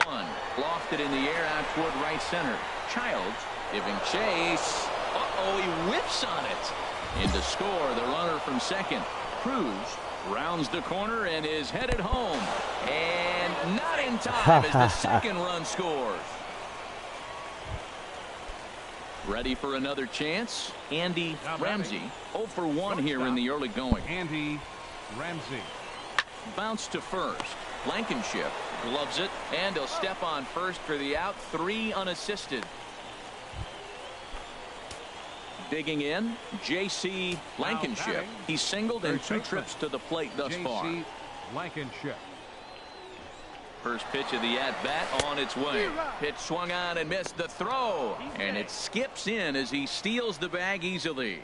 Lofted in the air out toward right center. Childs giving chase. Uh-oh, he whiffs on it. In to score, the runner from second. Cruz rounds the corner and is headed home. And not in time as the second run scores. Ready for another chance. Andy Ramsey 0 for 1 here in the early going. Andy Ramsey. Bounce to first. Blankenship gloves it, and he'll step on first for the out. 3 unassisted. Digging in, J.C. Blankenship. He's singled in 2 trips to the plate thus far. J.C. Blankenship. First pitch of the at-bat on its way. Pitch swung on and missed the throw. And it skips in as he steals the bag easily.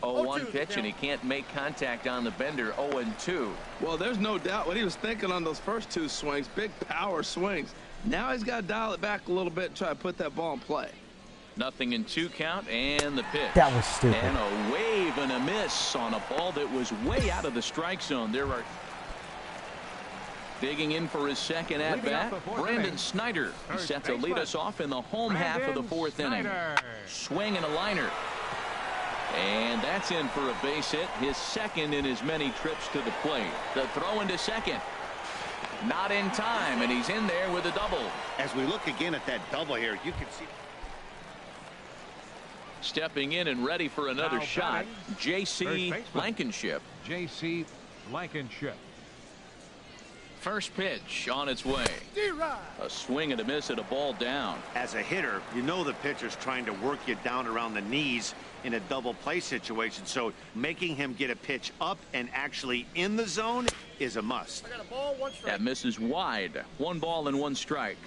One pitch, and he can't make contact on the bender. 0-2. Well, there's no doubt what he was thinking on those first 2 swings. Big power swings. Now he's got to dial it back a little bit and try to put that ball in play. Nothing in 2 count, and the pitch. That was stupid. And a wave and a miss on a ball that was way out of the strike zone. There are digging in for his second at bat. Brandon Snyder. He's set to lead us off in the home half of the 4th inning. Swing and a liner. And that's in for a base hit, his second in as many trips to the plate. The throw into second. Not in time, and he's in there with a double. As we look again at that double here, you can see. Stepping in and ready for another shot, J.C. Blankenship. J.C. Blankenship. First pitch on its way. A swing and a miss at a ball down. As a hitter, you know the pitcher's trying to work you down around the knees in a double play situation, so making him get a pitch up and actually in the zone is a must. I got a ball, 1 strike. That misses wide. 1 ball and 1 strike.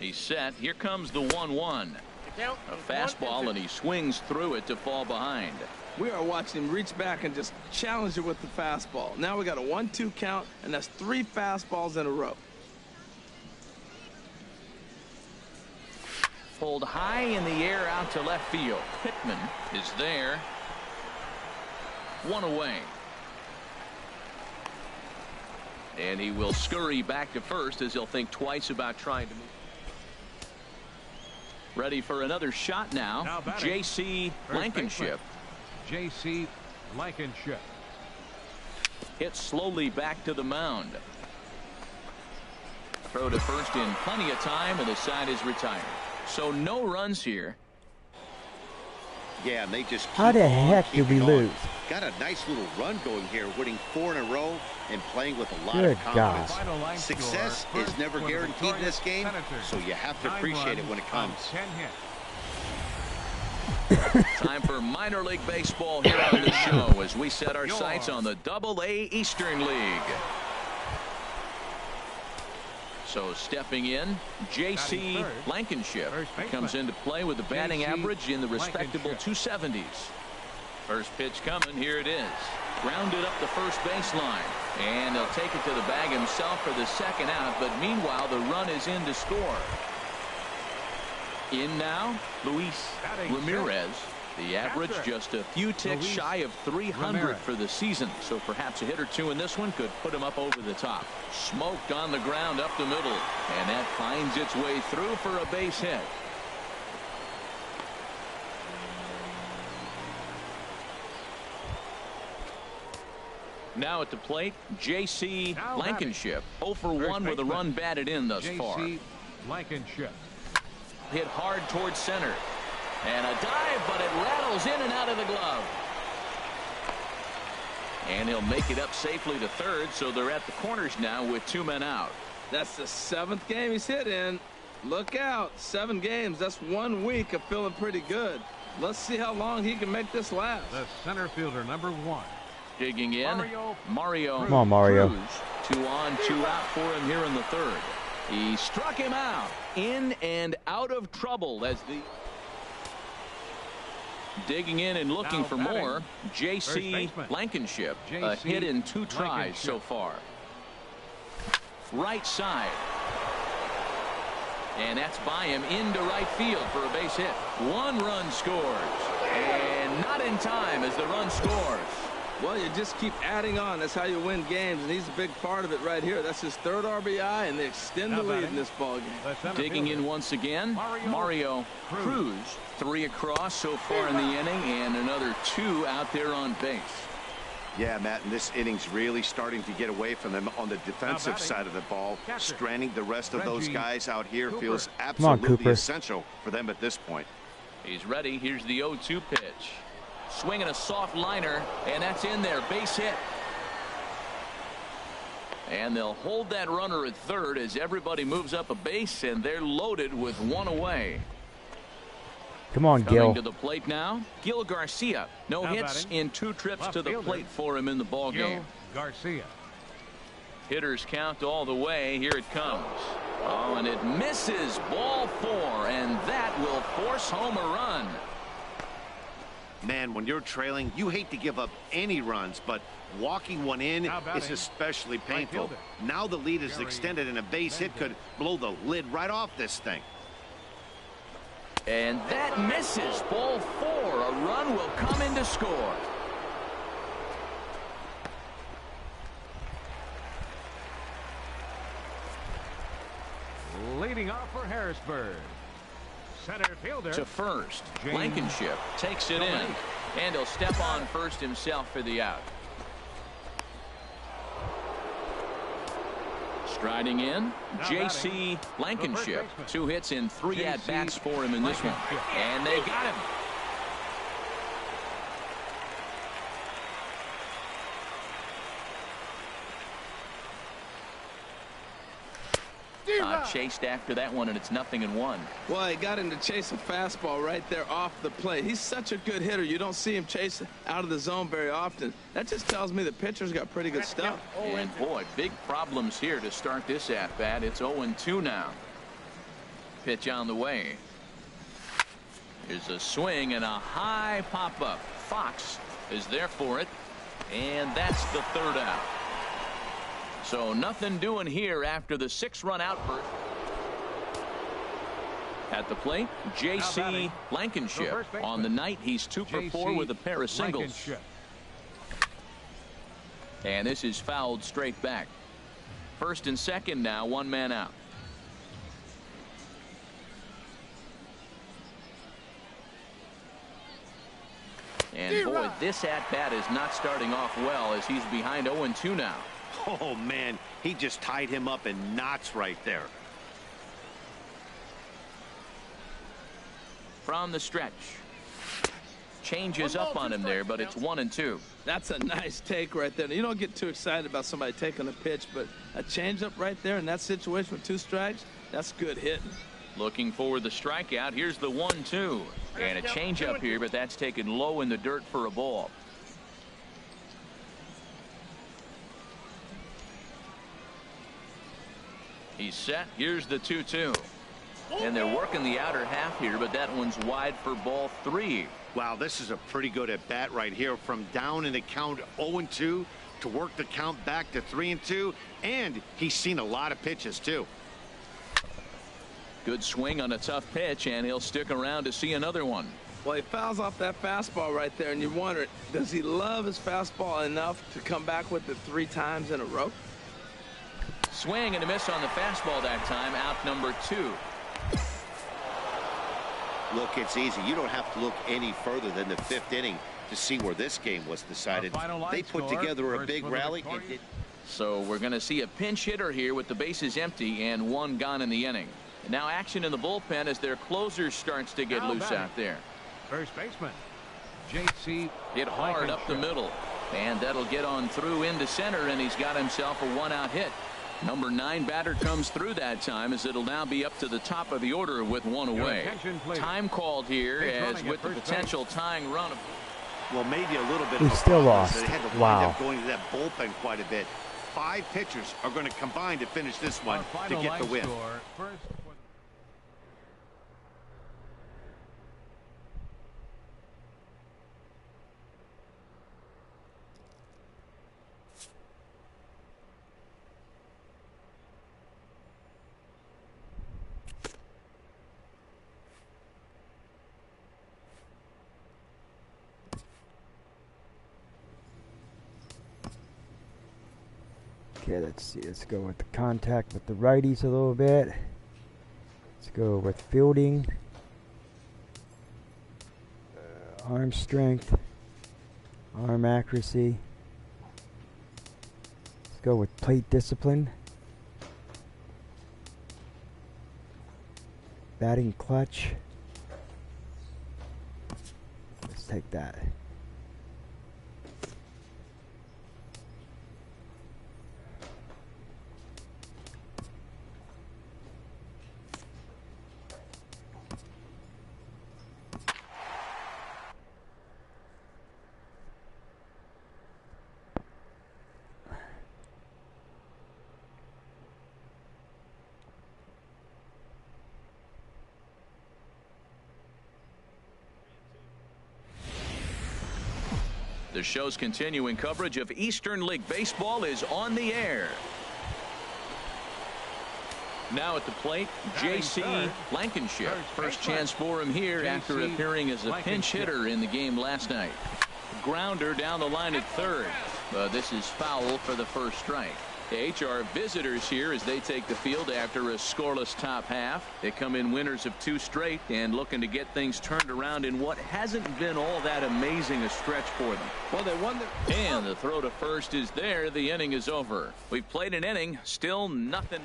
He's set. Here comes the 1-1. A fastball, and he swings through it to fall behind. We are watching him reach back and just challenge it with the fastball. Now we got a 1-2 count, and that's 3 fastballs in a row. Pulled high in the air out to left field. Pittman is there. 1 away. And he will scurry back to first as he'll think twice about trying to move. Ready for another shot now. J.C. Blankenship. J.C. Blankenship. Hit slowly back to the mound. Throw to first in plenty of time, and the side is retired. So no runs here. Yeah, and they just keep How the on heck did we keeping on. lose? Got a nice little run going here, winning 4 in a row and playing with a lot Good of confidence. God. Final line Success score, is never first, guaranteed in this game, Senators. so you have to 9 appreciate it runs when it on comes. 10 hits. Time for minor league baseball here on the show as we set our sights on the Double-A Eastern League. So stepping in, J.C. Blankenship comes into play with a batting average in the respectable 270s. First pitch coming. Here it is. Grounded up the first baseline. And he'll take it to the bag himself for the second out. But meanwhile, the run is in to score. In now, Luis Ramirez. The average just a few ticks shy of 300 for the season. So perhaps a hit or 2 in this one could put him up over the top. Smoked on the ground up the middle. And that finds its way through for a base hit. Now at the plate, J.C. Blankenship. 0 for 1 with a run batted in thus far. J.C. Blankenship. Hit hard towards center. And a dive, but it rattles in and out of the glove. And he'll make it up safely to third, so they're at the corners now with 2 men out. That's the 7th game he's hit in. Look out. 7 games. That's 1 week of feeling pretty good. Let's see how long he can make this last. The center fielder, number 1. Digging in, Mario. Come on, Mario. Cruz. 2 on, 2 out for him here in the 3rd. He struck him out. In and out of trouble as the Digging in and looking for more, J.C. Blankenship. A hit in 2 tries so far. Right side. And that's by him into right field for a base hit. 1 run scores. And not in time as the run scores. Well, you just keep adding on. That's how you win games, and he's a big part of it right here. That's his 3rd RBI, and they extend the lead in this ball game. Digging in once again, Mario Cruz. 3 across so far in the inning, and another 2 out there on base. Yeah, Matt, and this inning's really starting to get away from them on the defensive side of the ball. Stranding the rest of those guys out here feels absolutely essential for them at this point. He's ready. Here's the 0-2 pitch. Swinging a soft liner, and that's in there. Base hit. And they'll hold that runner at 3rd as everybody moves up a base, and they're loaded with 1 away. Come on, Gil. Coming to the plate now, Gil Garcia. No hits in 2 trips to the plate for him in the ball game. Garcia. Hitters count all the way. Here it comes. Oh, and it misses. Ball 4, and that will force home a run. Man, when you're trailing, you hate to give up any runs, but walking one in is especially painful. Now the lead is extended, and a base hit could blow the lid right off this thing. And that misses. Ball 4. A run will come in to score. Leading off for Harrisburg. Center fielder to first. Blankenship takes it in, and he'll step on first himself for the out. Striding in, J.C. Blankenship. 2 hits in 3 at-bats for him in this one. And they got him. Chased after that one, and it's 0-1. Well, he got him to chase a fastball right there off the plate. He's such a good hitter. You don't see him chase out of the zone very often. That just tells me the pitcher's got pretty good stuff. And boy, big problems here to start this at-bat. It's 0-2 now. Pitch on the way. Here's a swing and a high pop-up. Fox is there for it, and that's the 3rd out. So nothing doing here after the 6-run outburst. At the plate, J.C. Blankenship. On the night, he's 2 for 4 with a pair of singles. And this is fouled straight back. 1st and 2nd now, 1 man out. And boy, this at-bat is not starting off well as he's behind 0-2 now. Oh, man, he just tied him up in knots right there. From the stretch. Changes up on him there, but it's 1-2. That's a nice take right there. You don't get too excited about somebody taking a pitch, but a changeup right there in that situation with 2 strikes, that's good hitting. Looking for the strikeout. Here's the 1-2. And a changeup here, but that's taken low in the dirt for a ball. He's set. Here's the 2-2. And they're working the outer half here, but that one's wide for ball 3. Wow, this is a pretty good at bat right here. From down in the count 0-2 to work the count back to 3-2. And he's seen a lot of pitches, too. Good swing on a tough pitch, and he'll stick around to see another one. Well, he fouls off that fastball right there, and you wonder, does he love his fastball enough to come back with it 3 times in a row? Swing and a miss on the fastball that time. Out number 2. Look, it's easy. You don't have to look any further than the 5th inning to see where this game was decided. They put together a big rally. So we're going to see a pinch hitter here with the bases empty and 1 gone in the inning. And now action in the bullpen as their closer starts to get loose out there. First baseman J.C. hit hard up the middle, and that'll get on through into center, and he's got himself a 1-out hit. Number 9 batter comes through that time, as it'll now be up to the top of the order with 1 away. Time called here as with the potential tying run. Well, maybe a little bit. We still lost. They had to wind up going to that bullpen quite a bit. 5 pitchers are going to combine to finish this one to get the win. Okay, let's see. Let's go with the contact with the righties a little bit. Let's go with fielding. Arm strength. Arm accuracy. Let's go with plate discipline. Batting clutch. Let's take that. The show's continuing coverage of Eastern League Baseball is on the air. Now at the plate, J.C. Blankenship. First chance for him here after appearing as a pinch hitter in the game last night. Grounder down the line at third. But this is foul for the first strike. The HR visitors here as they take the field after a scoreless top half. They come in winners of 2 straight and looking to get things turned around in what hasn't been all that amazing a stretch for them. Well, they won And the throw to first is there. The inning is over. We've played an inning, still nothing.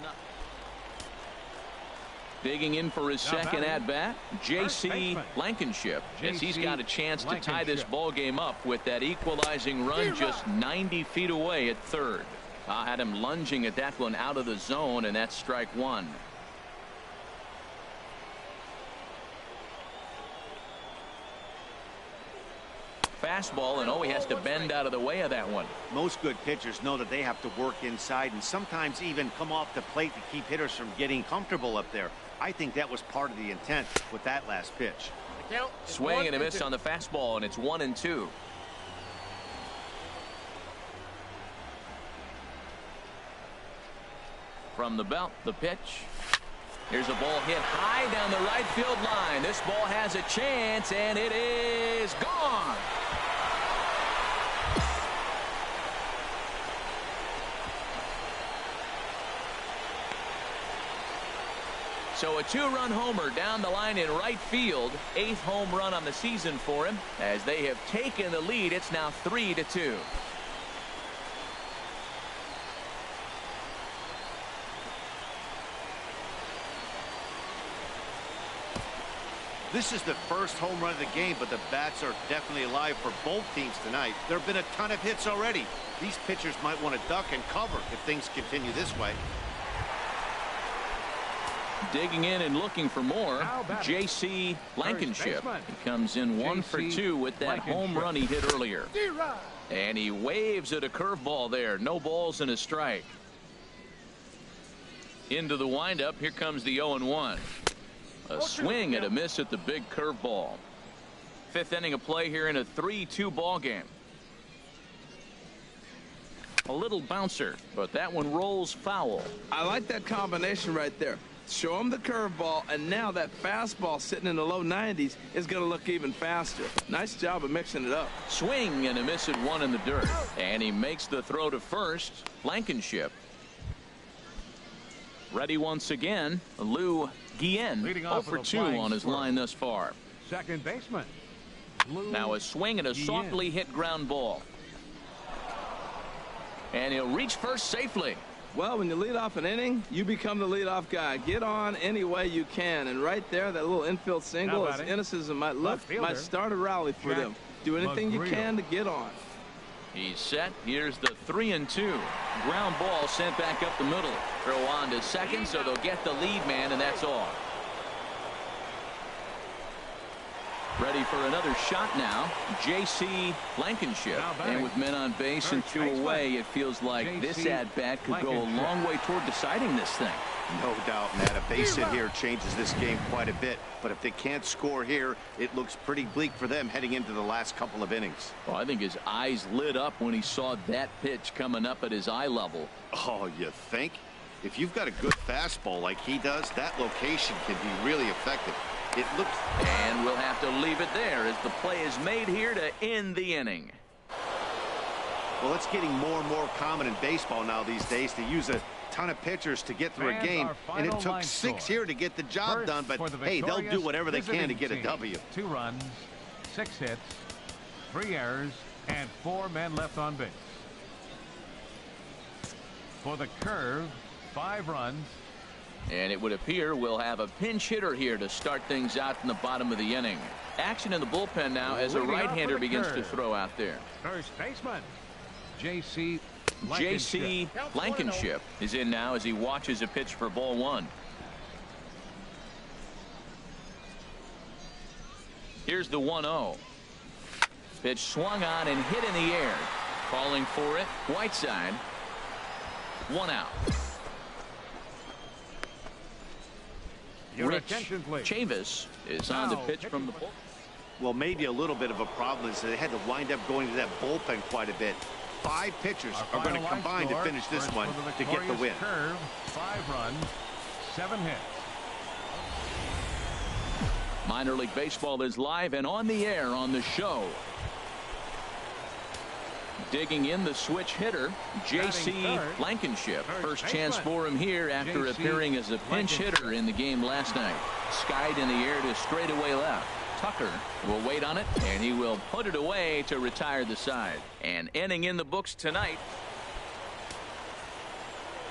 Digging in for his second at-bat, J.C. Blankenship, as he's got a chance to tie this ball game up with that equalizing run just 90 feet away at third. I had him lunging at that one out of the zone, and that's strike 1. Fastball, and he has to bend out of the way of that one. Most good pitchers know that they have to work inside and sometimes even come off the plate to keep hitters from getting comfortable up there. I think that was part of the intent with that last pitch. Swing and a miss on the fastball, and it's 1-2. From the belt, the pitch. Here's a ball hit high down the right field line. This ball has a chance, and it is gone. So a 2-run homer down the line in right field. 8th home run on the season for him. As they have taken the lead, it's now 3-2. This is the first home run of the game, but the bats are definitely alive for both teams tonight. There have been a ton of hits already. These pitchers might want to duck and cover if things continue this way. Digging in and looking for more, J.C. Blankenship. He comes in 1 for 2 with that home run he hit earlier. And he waves at a curveball there. No balls and a strike. Into the windup. Here comes the 0-1. A swing and a miss at the big curveball. 5th inning of play here in a 3-2 ball game. A little bouncer, but that one rolls foul. I like that combination right there. Show him the curveball, and now that fastball sitting in the low 90s is going to look even faster. Nice job of mixing it up. Swing and a miss at 1 in the dirt. And he makes the throw to first. Blankenship. Ready once again. Lou Guillen, 0 for 2 on his line thus far. Second baseman. Now a swing and a softly hit ground ball. And he'll reach first safely. Well, when you lead off an inning, you become the leadoff guy. Get on any way you can. And right there, that little infield single, as innocent as it might look, might start a rally for them. Do anything you can to get on. He's set. Here's the 3-2. Ground ball sent back up the middle. Throw on to second, so they'll get the lead man, and that's all. Ready for another shot now. J.C. Blankenship. And with men on base and 2 away, it feels like this at-bat could go a long way toward deciding this thing. No doubt, Matt. A base hit here changes this game quite a bit. But if they can't score here, it looks pretty bleak for them heading into the last couple of innings. Well, I think his eyes lit up when he saw that pitch coming up at his eye level. Oh, you think? If you've got a good fastball like he does, that location can be really effective. It looks... And we'll have to leave it there as the play is made here to end the inning. Well, it's getting more and more common in baseball now these days to use a ton of pitchers to get through a game, and it took 6 here to get the job done, but hey, they'll do whatever they can to get a W. 2 runs, 6 hits, 3 errors, and 4 men left on base. For the Curve, 5 runs. And it would appear we'll have a pinch hitter here to start things out in the bottom of the inning. Action in the bullpen now as a right-hander begins to throw out there. First baseman, J.C. Blankenship is in now as he watches a pitch for ball 1. Here's the 1-0. Pitch swung on and hit in the air. Calling for it, Whiteside. 1 out. Your Rich attention, please. Chavis is on the pitch from the bullpen. Well, maybe a little bit of a problem is they had to wind up going to that bullpen quite a bit. 5 pitchers are going to combine to finish this one to get the win. Curve, 5 runs, 7 hits. Minor League Baseball is live and on the air on the show. Digging in the switch hitter, J.C. Blankenship. First chance for him here after appearing as a pinch hitter in the game last night. Skied in the air to straightaway left. Tucker will wait on it, and he will put it away to retire the side. And inning in the books tonight.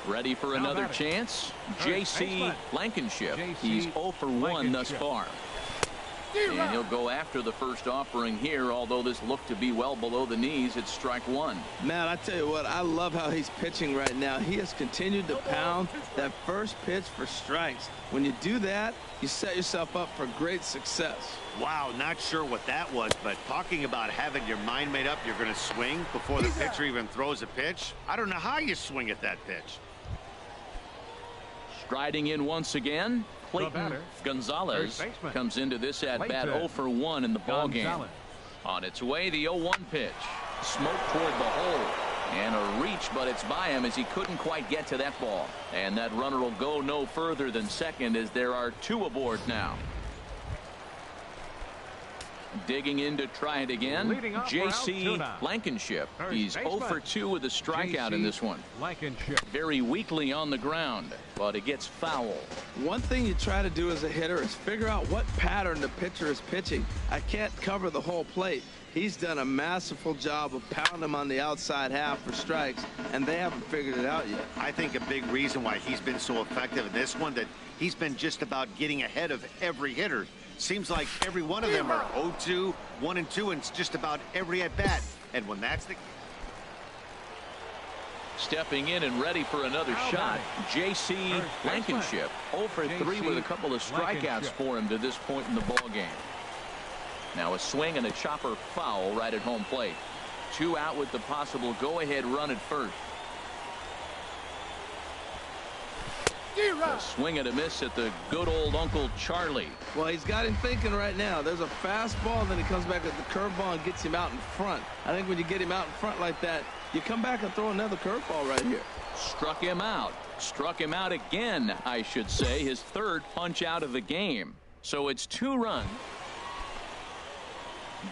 Ready for another chance? J.C. Blankenship. He's 0 for 1 thus far. And he'll go after the first offering here, although this looked to be well below the knees. It's strike 1. Man, I tell you what, I love how he's pitching right now. He has continued to pound that first pitch for strikes. When you do that, you set yourself up for great success. Wow, not sure what that was, but talking about having your mind made up you're going to swing before the pitcher even throws a pitch. I don't know how you swing at that pitch. Striding in once again, Clayton Gonzalez comes into this at bat 0 for 1 in the ball game. On its way, the 0-1 pitch. Smoke toward the hole. And a reach, but it's by him as he couldn't quite get to that ball. And that runner will go no further than second as there are 2 aboard now. Digging in to try it again, J.C. Blankenship. He's 0 for 2 with a strikeout in this one. Very weakly on the ground, but it gets foul. One thing you try to do as a hitter is figure out what pattern the pitcher is pitching. I can't cover the whole plate. He's done a masterful job of pounding him on the outside half for strikes, and they haven't figured it out yet. I think a big reason why he's been so effective in this one, that he's been just about getting ahead of every hitter. Seems like every one of them are 0-2, 1-2, and just about every at-bat. And when that's the... Stepping in and ready for another shot, J.C. Blankenship. 0 for 3 with a couple of strikeouts for him to this point in the ball game. Now a swing and a chopper foul right at home plate. 2 out with the possible go-ahead run at first. A swing and a miss at the good old Uncle Charlie. Well, he's got him thinking right now. There's a fastball, then he comes back at the curveball and gets him out in front. I think when you get him out in front like that, you come back and throw another curveball right here. Struck him out. Struck him out again, I should say. His 3rd punch out of the game. So it's 2 runs.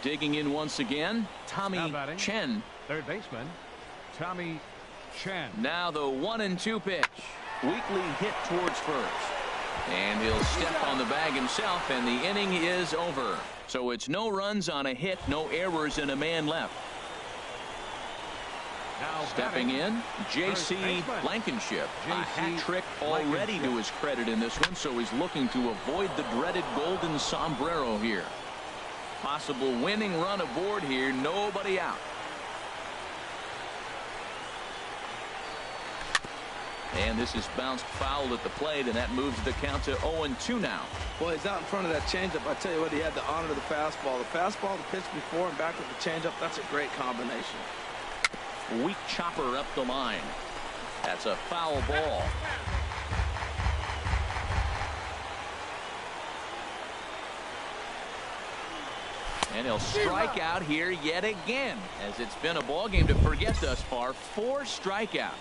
Digging in once again, Tommy Chen. 3rd baseman, Tommy Chen. Now the 1-2 pitch. Weakly hit towards first. And he'll step on the bag himself, and the inning is over. So it's no runs on a hit, no errors, and a man left. Now stepping in, J.C. Blankenship. A hat trick already to his credit in this one, so he's looking to avoid the dreaded golden sombrero here. Possible winning run aboard here, nobody out. And this is bounced foul at the plate, and that moves the count to 0-2 now. Well, he's out in front of that changeup. I tell you what, he had to honor the fastball. The fastball, the pitch before, and back with the changeup. That's a great combination. Weak chopper up the line. That's a foul ball. And he'll strike out here yet again, as it's been a ball game to forget thus far. 4 strikeouts.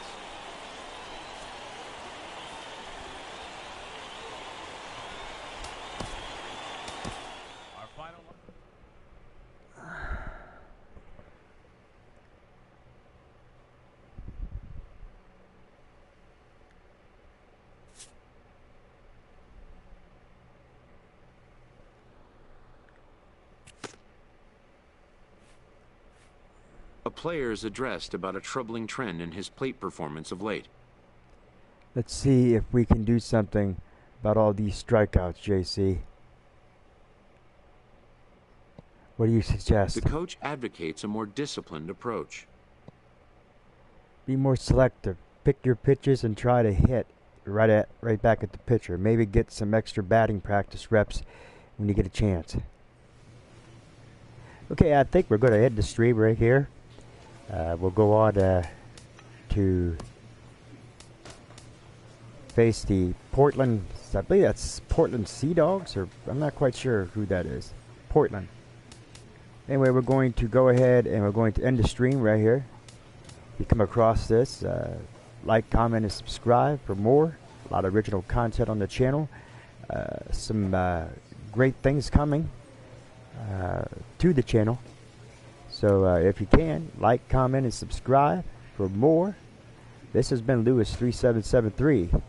A player is addressed about a troubling trend in his plate performance of late. Let's see if we can do something about all these strikeouts, JC. What do you suggest? The coach advocates a more disciplined approach. Be more selective. Pick your pitches and try to hit right back at the pitcher. Maybe get some extra batting practice reps when you get a chance. Okay, I think we're going to end the stream right here. We'll go on to face the Portland, I believe that's Portland Sea Dogs, or I'm not quite sure who that is. Portland. Anyway, we're going to go ahead and we're going to end the stream right here. If you come across this, like, comment, and subscribe for more. A lot of original content on the channel. Some great things coming to the channel. So if you can, like, comment, and subscribe for more. This has been Lewis3773,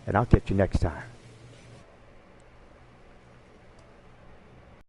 and I'll catch you next time.